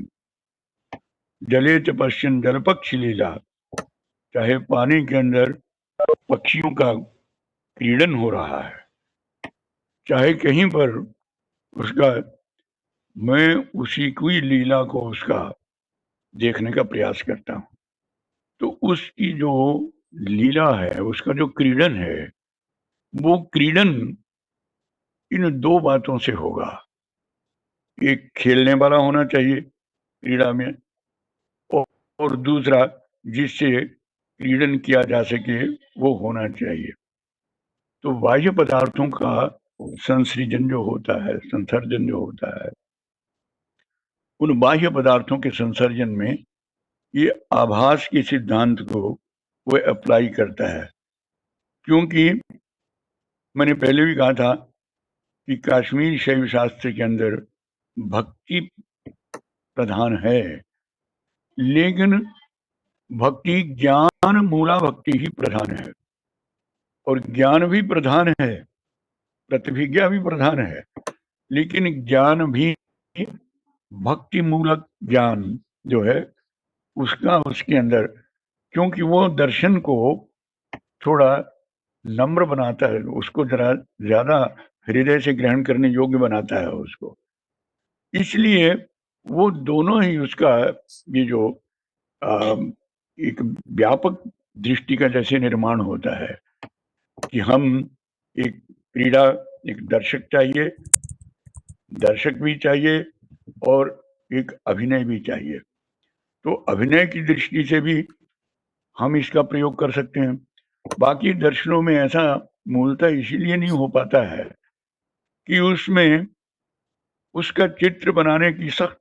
जले च पश्चिम जल पक्षी लीला, चाहे पानी के अंदर पक्षियों का क्रीडन हो रहा है, चाहे कहीं पर उसका, मैं उसी की लीला को उसका देखने का प्रयास करता हूँ। तो उसकी जो लीला है, उसका जो क्रीडन है, वो क्रीडन इन दो बातों से होगा। एक खेलने वाला होना चाहिए क्रीड़ा में, और दूसरा जिससे क्रीडन किया जा सके वो होना चाहिए। तो बाह्य पदार्थों का संसृजन जो होता है, संसर्जन जो होता है, उन बाह्य पदार्थों के संसर्जन में ये आभास के सिद्धांत को वो अप्लाई करता है। क्योंकि मैंने पहले भी कहा था कि काश्मीर शैव शास्त्र के अंदर भक्ति प्रधान है, लेकिन भक्ति ज्ञान मूला भक्ति ही प्रधान है, और ज्ञान भी प्रधान है, प्रतिभिज्ञा भी प्रधान है, लेकिन ज्ञान भी भक्ति मूलक ज्ञान जो है उसका उसके अंदर, क्योंकि वो दर्शन को थोड़ा नम्र बनाता है, उसको जरा ज्यादा हृदय से ग्रहण करने योग्य बनाता है उसको। इसलिए वो दोनों ही उसका ये जो एक व्यापक दृष्टि का जैसे निर्माण होता है कि हम एक क्रीड़ा, एक दर्शक चाहिए, दर्शक भी चाहिए और एक अभिनय भी चाहिए। तो अभिनय की दृष्टि से भी हम इसका प्रयोग कर सकते हैं। बाकी दर्शनों में ऐसा मूलतः इसीलिए नहीं हो पाता है कि उसमें उसका चित्र बनाने की सख्त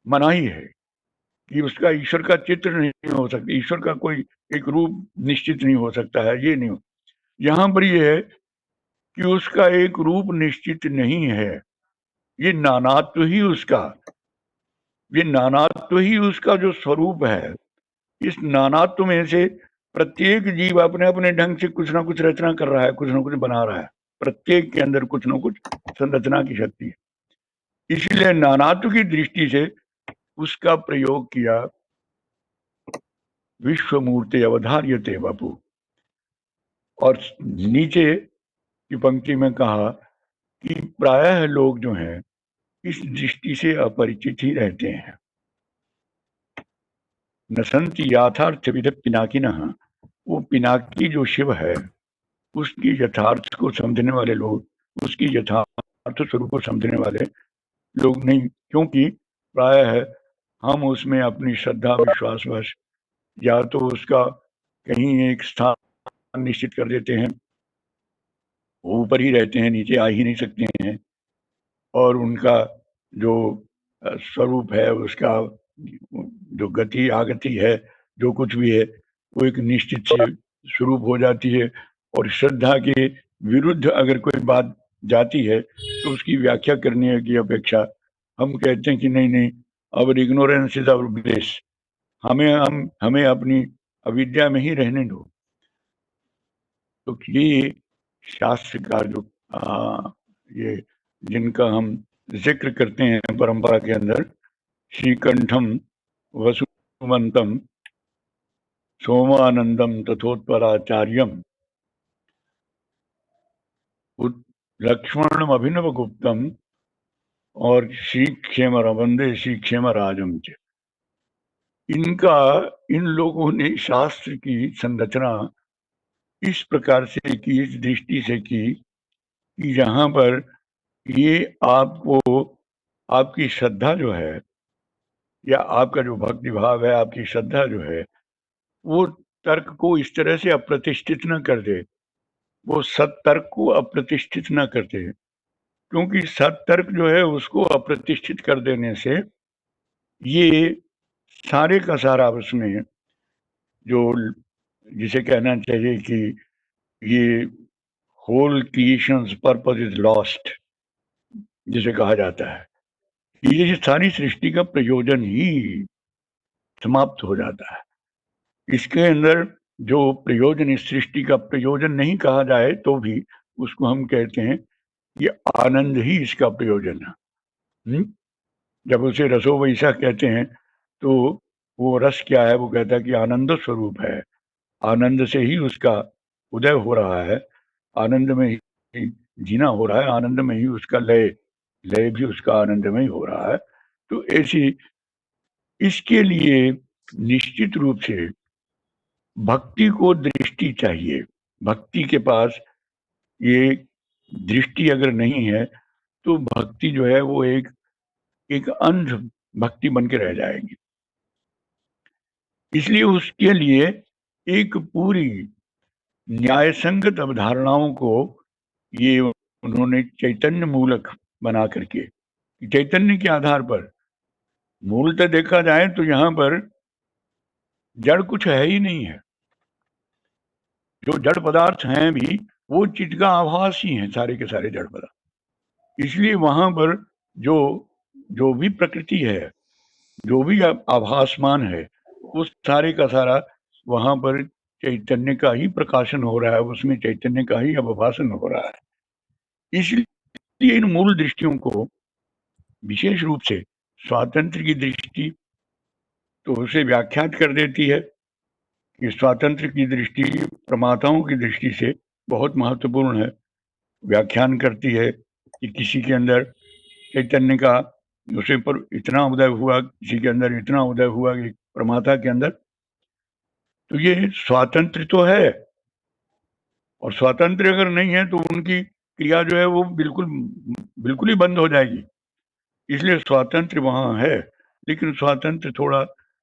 मनाही है, कि उसका ईश्वर का चित्र नहीं हो सकता, ईश्वर का कोई एक रूप निश्चित नहीं हो सकता है, ये नहीं हो। यहाँ पर ये है कि उसका एक रूप निश्चित नहीं है, ये नानात्व ही उसका, ये नानात्व ही उसका जो स्वरूप है। इस नानात्व में से प्रत्येक जीव अपने अपने ढंग से कुछ ना कुछ रचना कर रहा है, कुछ ना कुछ बना रहा है, प्रत्येक के अंदर कुछ ना कुछ संरचना की शक्ति है। इसलिए नानात्व की दृष्टि से उसका प्रयोग किया विश्वमूर्ति अवधार्यते वपु, और नीचे की पंक्ति में कहा कि प्रायः लोग जो हैं इस दृष्टि से अपरिचित ही रहते हैं। न संति याथार्थ विद पिनाकिनः, वो पिनाकी जो शिव है उसकी यथार्थ को समझने वाले लोग, उसकी यथार्थ स्वरूप को समझने वाले लोग नहीं, क्योंकि प्रायः हम उसमें अपनी श्रद्धा विश्वास वश या तो उसका कहीं एक स्थान निश्चित कर देते हैं, ऊपर ही रहते हैं, नीचे आ ही नहीं सकते हैं, और उनका जो स्वरूप है, उसका जो गति आगति है, जो कुछ भी है, वो एक निश्चित से स्वरूप हो जाती है। और श्रद्धा के विरुद्ध अगर कोई बात जाती है तो उसकी व्याख्या करने की अपेक्षा हम कहते हैं कि नहीं नहीं, अवर इग्नोरेंस इज अवर ब्लिस, हमें अपनी अविद्या में ही रहने दो। तो ये शास्त्र का जो ये जिनका हम जिक्र करते हैं परंपरा के अंदर, श्रीकंठम वसुमंतम सोमानंदम तथोत्पराचार्यम लक्ष्मणम अभिनव गुप्तम और श्री क्षेम वंदे श्री क्षेम राजम च। इनका, इन लोगों ने शास्त्र की संरचना इस प्रकार से की, इस दृष्टि से की कि जहां पर ये आपको आपकी श्रद्धा जो है या आपका जो भक्ति भाव है, आपकी श्रद्धा जो है, वो तर्क को इस तरह से अप्रतिष्ठित न कर दे, वो सत्तर्क को अप्रतिष्ठित न कर दे। क्योंकि सत्तर्क जो है उसको अप्रतिष्ठित कर देने से ये सारे का सारा उसमें जो, जिसे कहना चाहिए कि ये whole creations purpose is lost, जिसे कहा जाता है, ये सारी सृष्टि का प्रयोजन ही समाप्त हो जाता है। इसके अंदर जो प्रयोजन, इस सृष्टि का प्रयोजन नहीं कहा जाए तो भी उसको हम कहते हैं ये आनंद ही इसका प्रयोजन है। जब उसे रसो वैसा कहते हैं तो वो रस क्या है, वो कहता है कि आनंद स्वरूप है, आनंद से ही उसका उदय हो रहा है, आनंद में ही जीना हो रहा है, आनंद में ही उसका लय, लय भी उसका आनंद में ही हो रहा है। तो ऐसी इसके लिए निश्चित रूप से भक्ति को दृष्टि चाहिए। भक्ति के पास ये दृष्टि अगर नहीं है तो भक्ति जो है वो एक एक अंध भक्ति बन के रह जाएगी। इसलिए उसके लिए एक पूरी न्याय संगत अवधारणाओं को ये उन्होंने चैतन्य मूलक बना करके, चैतन्य के आधार पर, मूलतः देखा जाए तो यहाँ पर जड़ कुछ है ही नहीं है। जो जड़ पदार्थ हैं भी वो चित्त का आभास ही है, सारे के सारे जड़ पदार्थ। इसलिए वहां पर जो जो भी प्रकृति है, जो भी आभासमान है, वो सारे का सारा वहां पर चैतन्य का ही प्रकाशन हो रहा है, उसमें चैतन्य का ही अवभाषण हो रहा है। इसलिए इन मूल दृष्टियों को विशेष रूप से स्वातंत्र की दृष्टि तो उसे व्याख्यात कर देती है कि स्वातंत्र की दृष्टि प्रमाताओं की दृष्टि से बहुत महत्वपूर्ण है। व्याख्यान करती है कि किसी के अंदर चैतन्य का उसे पर इतना उदय हुआ, किसी के अंदर इतना उदय हुआ कि प्रमाता के अंदर, तो ये स्वातंत्र तो है, और स्वातंत्र अगर नहीं है तो उनकी क्रिया जो है वो बिल्कुल बिल्कुल ही बंद हो जाएगी। इसलिए स्वातंत्र वहां है, लेकिन स्वातंत्र थोड़ा,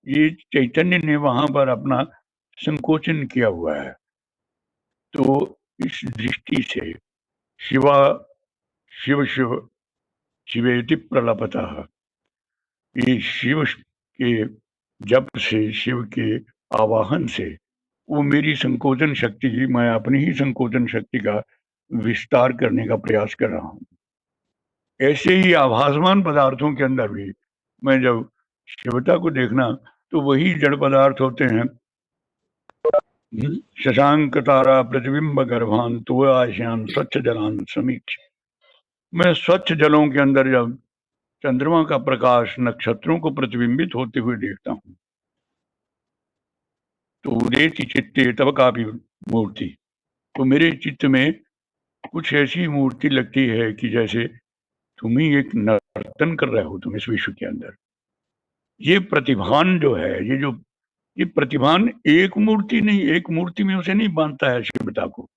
ये चैतन्य ने वहां पर अपना संकोचन किया हुआ है। तो इस दृष्टि से शिवा शिव शिव शिवेति प्रलपतः, ये शिव के जप से, शिव के आवाहन से, वो मेरी संकोचन शक्ति की, मैं अपनी ही संकोचन शक्ति का विस्तार करने का प्रयास कर रहा हूँ। ऐसे ही आभासमान पदार्थों के अंदर भी मैं जब शिवता को देखना तो वही जड़ पदार्थ होते हैं। शशांक तारा प्रतिबिंब गर्भान तो आशियान स्वच्छ जलान समीक्ष, मैं स्वच्छ जलों के अंदर जब चंद्रमा का प्रकाश नक्षत्रों को प्रतिबिंबित होते हुए देखता हूँ तो उदेति चित्ते तब काफी मूर्ति, तो मेरे चित्त में कुछ ऐसी मूर्ति लगती है कि जैसे तुम ही एक नर्तन कर रहे हो तुम इस विश्व के अंदर। ये प्रतिभान जो है, ये प्रतिभान एक मूर्ति नहीं, एक मूर्ति में उसे नहीं बांधता है शिवता को।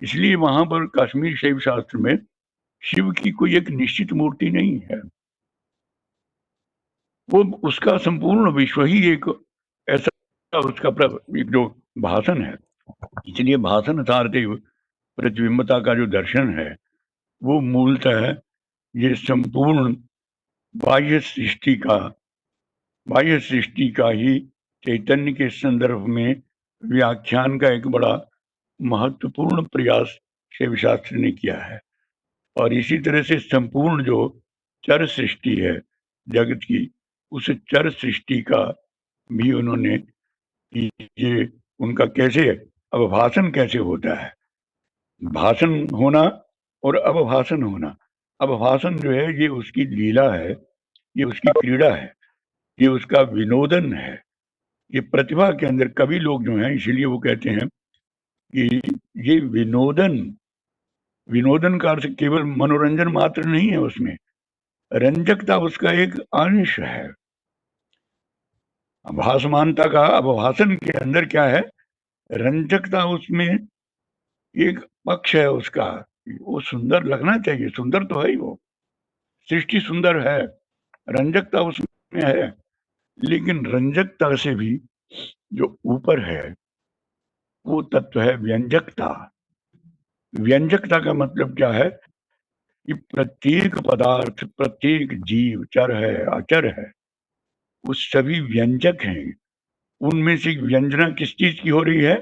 इसलिए वहां पर कश्मीर शैव शास्त्र में शिव की कोई एक निश्चित मूर्ति नहीं है, वो उसका संपूर्ण विश्व ही एक ऐसा उसका एक जो भाषण है। इसलिए भाषण सारथिव प्रतिबिंबता का जो दर्शन है वो मूलतः ये संपूर्ण बाह्य सृष्टि का ही चैतन्य के संदर्भ में व्याख्यान का एक बड़ा महत्वपूर्ण प्रयास शैव शास्त्र ने किया है। और इसी तरह से संपूर्ण जो चर सृष्टि है जगत की, उस चर सृष्टि का भी उन्होंने, ये उनका कैसे अवभाषण कैसे होता है, भाषण होना और अवभाषण होना। अवभाषण जो है ये उसकी लीला है, ये उसकी क्रीड़ा है, ये उसका विनोदन है। ये प्रतिभा के अंदर कवि लोग जो हैं, इसीलिए वो कहते हैं कि ये विनोदन, विनोदन का अर्थ केवल मनोरंजन मात्र नहीं है, उसमें रंजकता उसका एक अंश है। भासमानता का अवभाषण के अंदर क्या है, रंजकता उसमें एक पक्ष है उसका, वो सुंदर लगना चाहिए, सुंदर तो है ही, वो सृष्टि सुंदर है, रंजकता उसमें है। लेकिन रंजकता से भी जो ऊपर है वो तत्व है व्यंजकता। व्यंजकता का मतलब क्या है कि प्रत्येक पदार्थ, प्रत्येक जीव, चर है अचर है, वो सभी व्यंजक हैं। उनमें से व्यंजना किस चीज की हो रही है,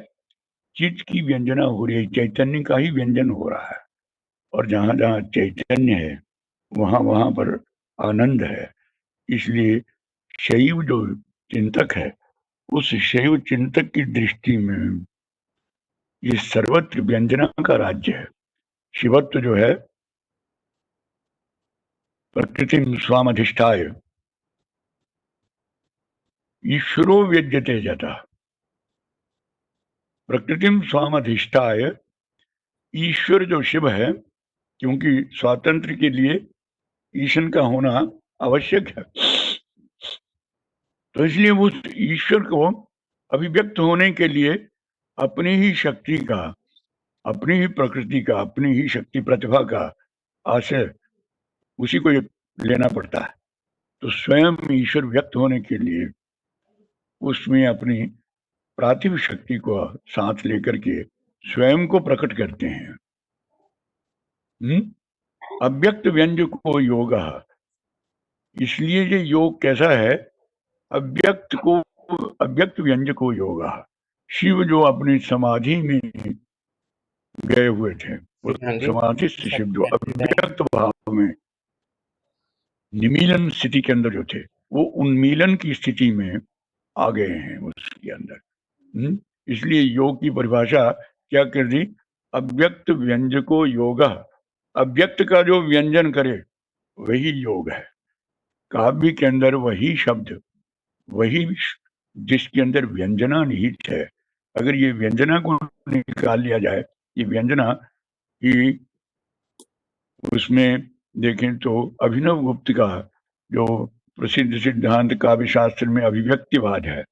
चित्त की व्यंजना हो रही है, चैतन्य का ही व्यंजन हो रहा है। और जहां जहां चैतन्य है वहां वहां पर आनंद है। इसलिए शैव जो चिंतक है, उस शैव चिंतक की दृष्टि में ये सर्वत्र व्यंजना का राज्य है। शिवत्व जो है प्रकृति स्वामधिष्ठाय ईश्वरो व्यज्यते जता, प्रकृतिम स्वामधिष्ठाय, ईश्वर जो शिव है, क्योंकि स्वातंत्र के लिए ईश्वर का होना आवश्यक है, तो इसलिए उस ईश्वर को अभिव्यक्त होने के लिए अपनी ही शक्ति का, अपनी ही प्रकृति का, अपनी ही शक्ति प्रतिभा का आश्रय उसी को लेना पड़ता है। तो स्वयं ईश्वर व्यक्त होने के लिए उसमें अपनी पार्थिव शक्ति को साथ लेकर के स्वयं को प्रकट करते हैं। अव्यक्त व्यंजको योग, इसलिए ये योग कैसा है, अव्यक्त को अव्यक्त व्यंजको योग। शिव जो अपनी समाधि में गए हुए थे, वो
हाँ जी।
समाधि से शिव जो अव्यक्त भाव में निमीलन स्थिति के अंदर जो थे, वो उन्मीलन की स्थिति में आ गए हैं उसके अंदर। इसलिए योग की परिभाषा क्या कर दी, अव्यक्त व्यंजको योग। अव्यक्त का जो व्यंजन करे वही योग है। काव्य के अंदर वही शब्द, वही जिसके अंदर व्यंजना निहित है, अगर ये व्यंजना को निकाल लिया जाए, ये व्यंजना ही उसमें देखें तो अभिनव गुप्त का जो प्रसिद्ध सिद्धांत काव्य शास्त्र में अभिव्यक्तिवाद है,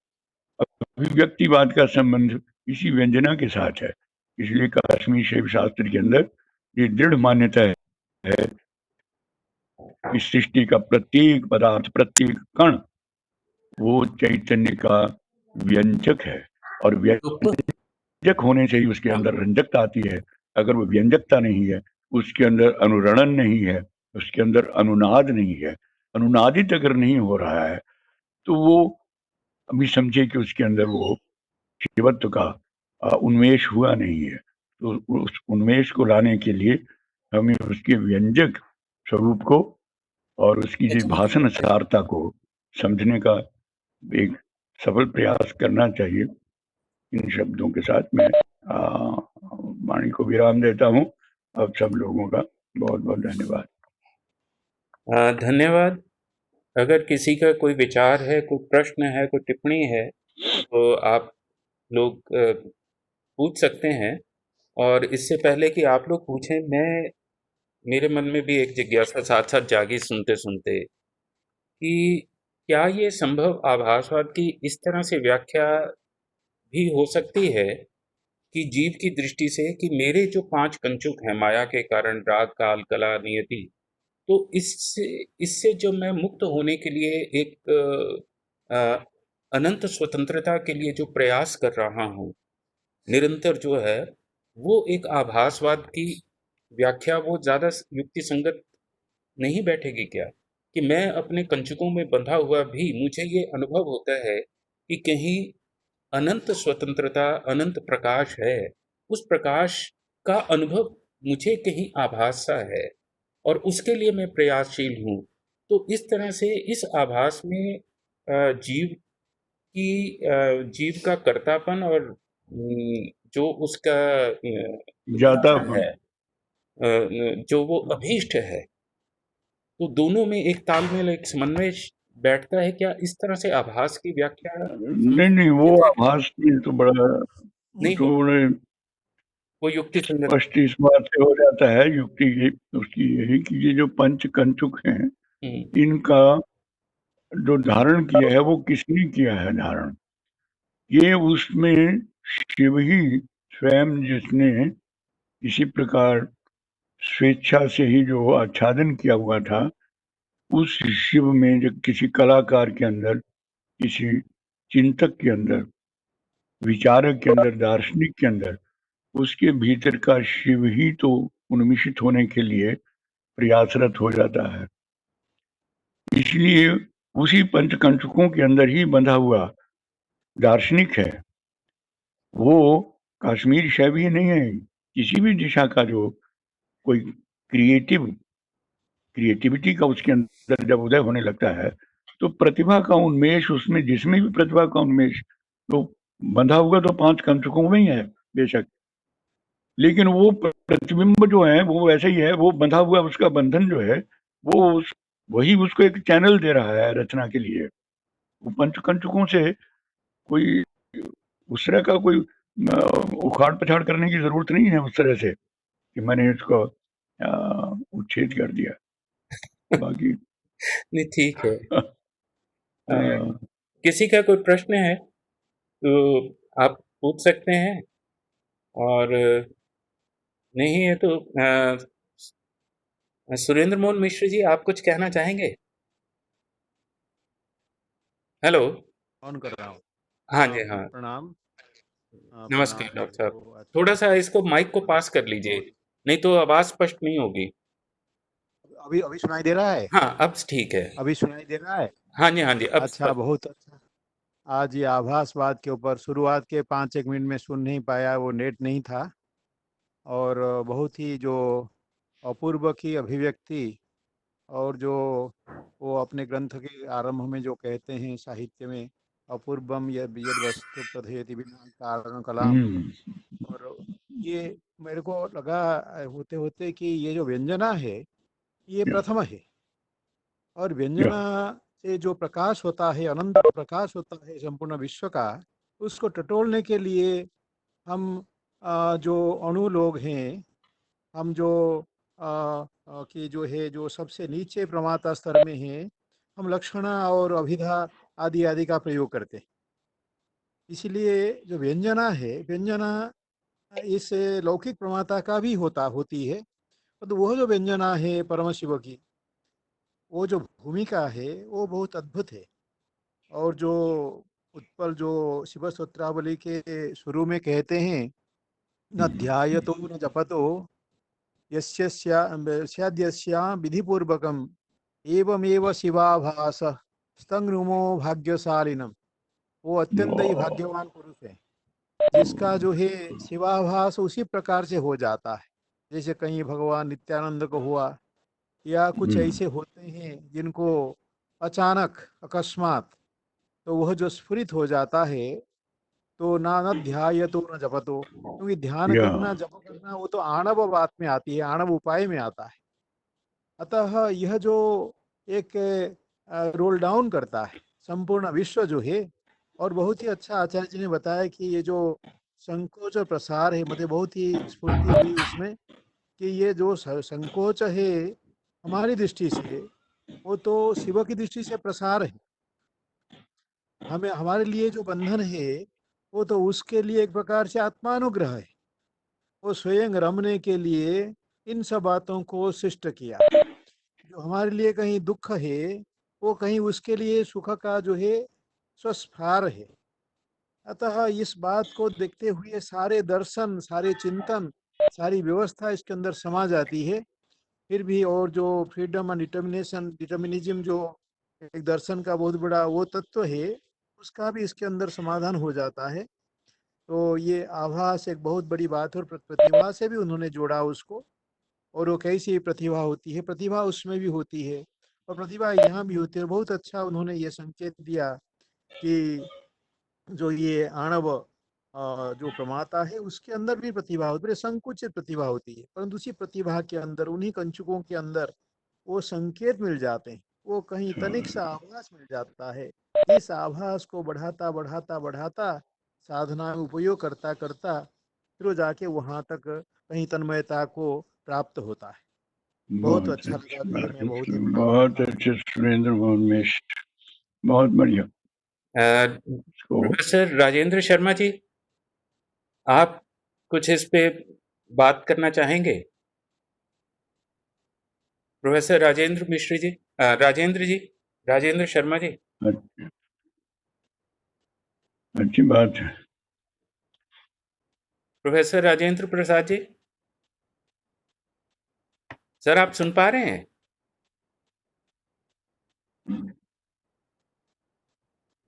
अभिव्यक्तिवाद का संबंध इसी व्यंजना के साथ है। इसलिए काश्मीर शैव शास्त्र के अंदर ये दृढ़ मान्यता है कि सृष्टि का प्रत्येक पदार्थ, प्रत्येक कण वो चैतन्य का व्यंजक है, और व्यंजक होने से ही उसके अंदर रंजकता आती है। अगर वो व्यंजकता नहीं है, उसके अंदर अनुरणन नहीं है, उसके अंदर अनुनाद नहीं है, अनुनादित अगर नहीं हो रहा है, तो वो अभी समझे कि उसके अंदर वो शिवत्व का उन्मेष हुआ नहीं है। तो उस उन्मेष को लाने के लिए हमें उसके व्यंजक स्वरूप को और उसकी जो भाषण सारता को समझने का एक सफल प्रयास करना चाहिए। इन शब्दों के साथ मैं वाणी को विराम देता हूँ। अब सब लोगों का बहुत बहुत धन्यवाद।
धन्यवाद। अगर किसी का कोई विचार है, कोई प्रश्न है, कोई टिप्पणी है, तो आप लोग पूछ सकते हैं। और इससे पहले कि आप लोग पूछें, मेरे मन में भी एक जिज्ञासा साथ साथ जागी सुनते सुनते, कि क्या ये संभव आभासवाद की इस तरह से व्याख्या भी हो सकती है कि जीव की दृष्टि से, कि मेरे जो 5 कंचुक हैं माया के कारण, राग, काल, कला, नियति, तो इससे इससे जो मैं मुक्त होने के लिए एक अ, अनंत स्वतंत्रता के लिए जो प्रयास कर रहा हूँ निरंतर जो है, वो एक आभासवाद की व्याख्या वो ज़्यादा युक्ति संगत नहीं बैठेगी क्या? कि मैं अपने कंचुकों में बंधा हुआ भी मुझे ये अनुभव होता है कि कहीं अनंत स्वतंत्रता, अनंत प्रकाश है। उस प्रकाश का अनुभव मुझे कहीं आभास सा है, और उसके लिए मैं प्रयासशील हूँ। तो इस तरह से इस आभास में जीव का कर्तापन और जो उसका
जाता
इच्छा है, जो वो अभीष्ट है, तो दोनों में एक तालमेल, एक समन्वय बैठता है क्या? इस तरह से आभास की व्याख्या
नहीं नहीं, वो
संभव है?
आभास में तो बड़ा,
नहीं हो,
थोड़े
वो युक्ति संगत।
स्पष्ट इस बात से हो जाता है। युक्ति उसकी यही कि ये जो पंच कंचुक हैं,
हम्म।
इनका जो धारण किया है वो किसने किया है धारण, ये उसमें शिव ही स्वयं, जिसने इसी प्रकार स्वेच्छा से ही जो आच्छादन किया हुआ था, उस शिव में जो किसी कलाकार के अंदर, किसी चिंतक के अंदर, विचारक के अंदर, दार्शनिक के अंदर, उसके भीतर का शिव ही तो उन्मिषित होने के लिए प्रयासरत हो जाता है। इसलिए उसी पंचकंचुकों के अंदर ही बंधा हुआ दार्शनिक है, वो कश्मीर शैव ही नहीं है, किसी भी दिशा का जो कोई क्रिएटिविटी का उसके अंदर जब उदय होने लगता है, तो प्रतिभा का उन्मेष उसमें, जिसमें भी प्रतिभा का उन्मेष, तो बंधा हुआ तो 5 कंचुकों में ही है बेशक, लेकिन वो प्रतिबिंब जो है वो वैसे ही है, वो बंधा हुआ उसका बंधन जो है, वही उसको एक चैनल दे रहा है रचना के लिए। वो पंचकंचुकों से कोई उस तरह का कोई उखाड़ पछाड़ करने की जरूरत नहीं है उस तरह से कि मैंने इसको उच्छेद कर दिया। बाकी
नहीं, ठीक है।
अ,
किसी का कोई प्रश्न है तो आप पूछ सकते हैं, और नहीं है तो सुरेंद्र मोहन मिश्र जी, आप कुछ कहना चाहेंगे? हेलो।
ऑन कर रहा हूँ।
हाँ जी, हाँ।
प्रणाम।
नमस्कार
प्रणाम
डॉक्टर साहब।
सबको।
थोड़ा
अच्छा,
सा इसको माइक को पास कर लीजिए। नहीं तो आवाज स्पष्ट नहीं होगी।
अभी अभी सुनाई दे रहा है?
हाँ, अब ठीक है।
अभी सुनाई दे रहा है?
हाँ जी, हाँ जी, अब
अच्छा, बहुत अच्छा। आज ये आभासवाद के ऊपर शुरुआत के 5 एक मिनट में सुन नहीं पाया, वो नेट नहीं था। और बहुत ही जो अपूर्व की अभिव्यक्ति, और जो वो अपने ग्रंथ के आरंभ में जो कहते हैं साहित्य में, अपूर्वम यद यद वस्तु प्रथयति बिना कारण कलाम।
हम्म,
और ये मेरे को लगा होते होते कि ये जो व्यंजना है ये
या
प्रथम है, और
या
व्यंजना से जो प्रकाश होता है, अनंत प्रकाश होता है संपूर्ण विश्व का, उसको टटोलने के लिए हम जो अणु लोग हैं, हम जो कि जो है जो सबसे नीचे प्रमाता स्तर में है, हम लक्षणा और अभिधा आदि आदि का प्रयोग करते हैं। इसलिए जो व्यंजना है, व्यंजना इस लौकिक प्रमाता का भी होती है, तो वो जो व्यंजना है परम शिव की, वो जो भूमिका है वो बहुत अद्भुत है। और जो उत्पल जो शिव स्तोत्रावली के शुरू में कहते हैं, न ध्यायतो न जपतो यस्याद्यस्या विधिपूर्वकम एवमेव शिवाभास स्तंगनुमो भाग्यशालिनम। वो अत्यंत ही भाग्यवान पुरुष है जिसका जो है शिवाभास उसी प्रकार से हो जाता है, जैसे कहीं भगवान नित्यानंद को हुआ, या कुछ ऐसे होते हैं जिनको अचानक अकस्मात तो वह जो स्फुरित हो जाता है, तो ना न ध्यायतो न जपतो, क्योंकि ध्यान
या
करना जप करना वो तो आणव बात में आती है, आणव उपाय में आता है। अतः यह जो एक रोल डाउन करता है संपूर्ण विश्व जो है। और बहुत ही अच्छा आचार्य जी ने बताया कि ये जो संकोच और प्रसार है, मुझे बहुत ही स्फूर्ति हुई उसमें कि ये जो संकोच है हमारी दृष्टि से, वो तो शिव की दृष्टि से प्रसार है। हमें हमारे लिए जो बंधन है वो तो उसके लिए एक प्रकार से आत्मानुग्रह है। वो स्वयं रमने के लिए इन सब बातों को सृष्ट किया। जो हमारे लिए कहीं दुख है, वो कहीं उसके लिए सुख का जो है स्वस्फार है। अतः इस बात को देखते हुए सारे दर्शन, सारे चिंतन, सारी व्यवस्था इसके अंदर समा जाती है। फिर भी और जो फ्रीडम एंड डिटर्मिनिज्म जो एक दर्शन का बहुत बड़ा वो तत्व है, उसका भी इसके अंदर समाधान हो जाता है। तो ये आभास एक बहुत बड़ी बात है, और प्रतिभा से भी उन्होंने जोड़ा उसको। और वो कैसी प्रतिभा होती है, प्रतिभा उसमें भी होती है और प्रतिभा यहाँ भी होती है। बहुत अच्छा उन्होंने ये संकेत दिया कि जो ये आणव जो प्रमाता है उसके अंदर भी प्रतिभा होती है, संकुचित प्रतिभा होती है, परंतु उसी प्रतिभा के अंदर, उन्हीं कंचुकों के अंदर वो संकेत मिल जाते हैं, वो कहीं तनिक सा आभास मिल जाता है, जिस आभास को बढ़ाता बढ़ाता बढ़ाता साधना में उपयोग करता करता फिर वो जाके वहां तक कहीं तन्मयता को प्राप्त होता है। बहुत
बहुत
अच्छा लगा,
अच्छी
जो है
बात
मैं
है,
बहुत ही
बहुत अच्छे सुरेंद्र मोहन मिश्र, बहुत बढ़िया। इसको
प्रोफेसर राजेंद्र शर्मा जी, आप कुछ इस पे बात करना चाहेंगे? प्रोफेसर राजेंद्र मिश्र जी, राजेंद्र जी, राजेंद्र शर्मा जी।
अच्छी बात है।
प्रोफेसर राजेंद्र प्रसाद जी, सर आप सुन पा रहे हैं?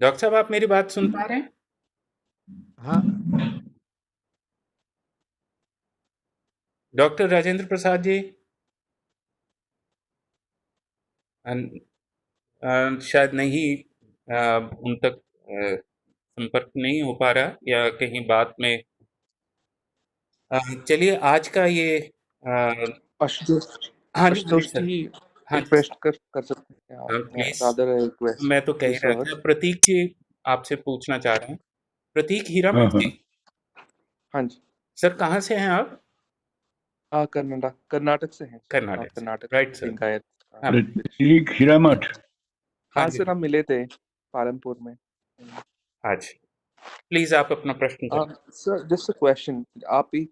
डॉक्टर साहब, आप मेरी बात सुन पा रहे हैं?
हाँ
डॉक्टर राजेंद्र प्रसाद जी, शायद नहीं, उन तक संपर्क नहीं हो पा रहा, या कहीं बात में। चलिए आज का ये
आशुतोष
हाँ जी, हाँ जी
आशुतोष
सर।
जी,
हाँ जी
रिक्वेस्ट
सर,
कर सकते हैं आप?
प्लीज।
रादर रिक्वेस्ट
मैं तो कह ही
दिस
रहा
वर्ड।
था, प्रतीक जी आपसे पूछना चाह रहे हैं। प्रतीक
हाँ
हीरामठ
हाँ
जी,
हाँ जी।
सर कहाँ से हैं आप?
कर्नाटक से हैं सर,
कर्नाटक से,
कर्नाटक
राइट सर।
लिंगायत
हाँ
प्रदेश।
प्रतीक हीरामठ।
हाँ
हाँ
जी,
सर, हम मिले थे पालमपुर में।
हाँ जी, प्लीज आप अपना प्रश्न करें।
सर जस्ट अ क्वेश्चन, आप एक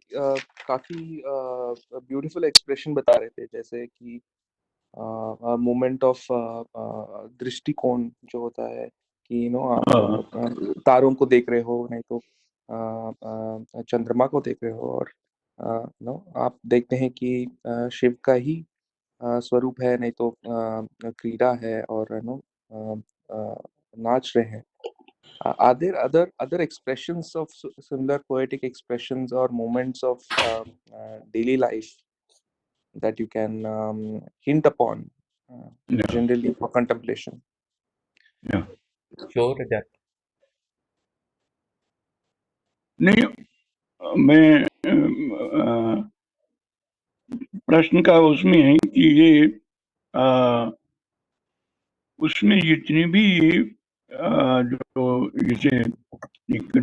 काफी ब्यूटीफुल एक्सप्रेशन बता रहे थे, जैसे कि मोमेंट ऑफ दृष्टिकोण जो होता है कि आप तारों को देख रहे हो, नहीं तो चंद्रमा को देख रहे हो, और नो आप देखते हैं कि शिव का ही स्वरूप है, नहीं तो क्रीड़ा है और नाच रहे हैं। Are there other expressions of similar poetic expressions or moments of daily life that you can hint upon
Yeah,
generally for contemplation?
yeah.
Sure that
नहीं, मैं प्रश्न का उसमें है कि ये उसमें जितनी भी जो जैसे एक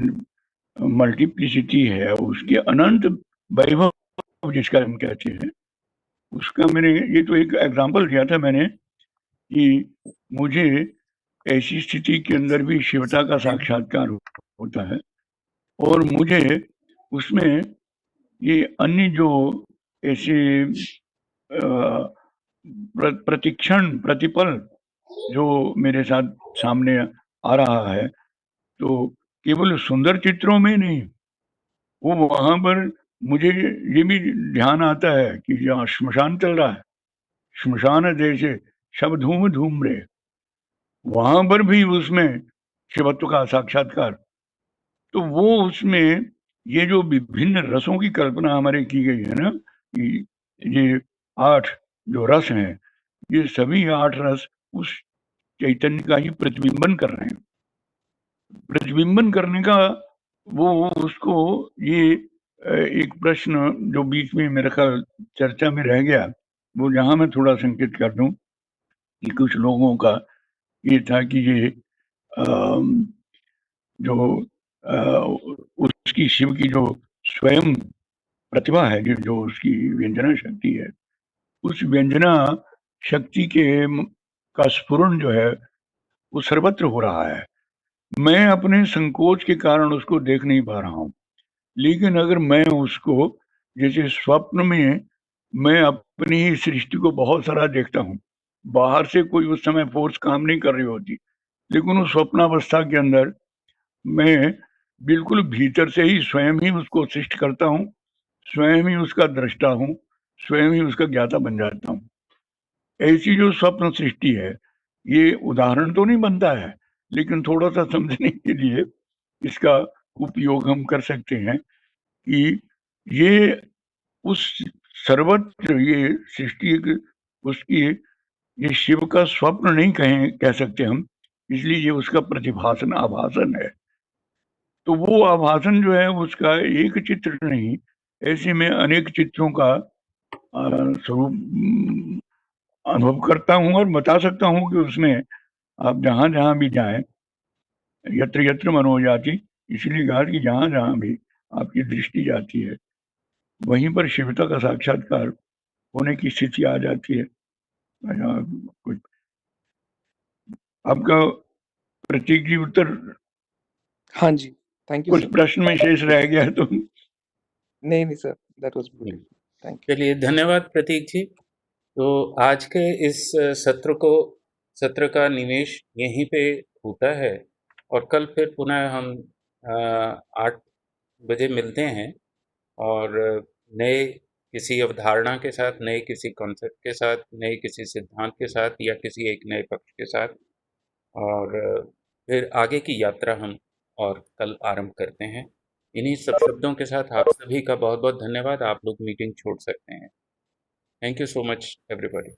मल्टीप्लिसिटी है, उसके अनंत वैभव जिसका हम कहते हैं, उसका मैंने ये तो एक एग्जांपल दिया था मैंने कि मुझे ऐसी स्थिति के अंदर भी शिवता का साक्षात्कार होता है, और मुझे उसमें ये अन्य जो ऐसे प्रतिक्षण प्रतिपल जो मेरे साथ सामने आ रहा है, तो केवल सुंदर चित्रों में नहीं, वो वहां पर मुझे ये भी ध्यान आता है कि जहाँ श्मशान चल रहा है, श्मशान जैसे शब धूम धूम रे, वहां पर भी उसमें शिवत्व का साक्षात्कार। तो वो उसमें ये जो विभिन्न रसों की कल्पना हमारे की गई है ना, कि ये 8 जो रस हैं, ये सभी 8 रस उस चैतन्य का ही प्रतिबिंबन कर रहे हैं। प्रतिबिंबन करने का वो उसको ये एक प्रश्न जो बीच में मेरे ख्याल चर्चा में रह गया, वो जहां मैं थोड़ा संकेत कर दूं कि कुछ लोगों का ये था कि ये जो उसकी शिव की जो स्वयं प्रतिभा है, जो उसकी व्यंजना शक्ति है, उस व्यंजना शक्ति के का स्फुरन जो है वो सर्वत्र हो रहा है। मैं अपने संकोच के कारण उसको देख नहीं पा रहा हूँ, लेकिन अगर मैं उसको जैसे स्वप्न में मैं अपनी ही सृष्टि को बहुत सारा देखता हूँ, बाहर से कोई उस समय फोर्स काम नहीं कर रही होती, लेकिन उस स्वप्नावस्था के अंदर मैं बिल्कुल भीतर से ही स्वयं ही उसको सृष्टि करता हूँ, स्वयं ही उसका दृष्टा हूँ, स्वयं ही उसका ज्ञाता बन जाता हूँ। ऐसी जो स्वप्न सृष्टि है, ये उदाहरण तो नहीं बनता है, लेकिन थोड़ा सा समझने के लिए इसका उपयोग हम कर सकते हैं कि ये उस सर्वत्र ये सृष्टि उसकी ये शिव का स्वप्न नहीं कह सकते हम, इसलिए ये उसका प्रतिभासन आभासन है। तो वो आभासन जो है उसका एक चित्र नहीं, ऐसे में अनेक चित्रों का स्वरूप अनुभव करता हूँ और बता सकता हूँ कि उसमें आप जहाँ जहाँ भी जाएं, यत्र यत्र मनो जाति, इसलिए कहा कि जहाँ जहाँ भी आपकी दृष्टि जाती है, वहीं पर शिवता का साक्षात्कार होने की स्थिति आ जाती है। कुछ आपका प्रतीक जी उत्तर,
हाँ जी, थैंक यू
कुछ
सर।
प्रश्न में शेष रह गया है तो
नहीं sir, that was beautiful, thank you.
चलिए, धन्यवाद प्रतीक जी। तो आज के इस सत्र का निवेश यहीं पे होता है, और कल फिर पुनः हम 8 बजे मिलते हैं, और नए किसी अवधारणा के साथ, नए किसी कॉन्सेप्ट के साथ, नए किसी सिद्धांत के साथ, या किसी एक नए पक्ष के साथ, और फिर आगे की यात्रा हम और कल आरंभ करते हैं। इन्हीं सब शब्दों के साथ आप सभी का बहुत बहुत धन्यवाद। आप लोग मीटिंग छोड़ सकते हैं। Thank you so much everybody.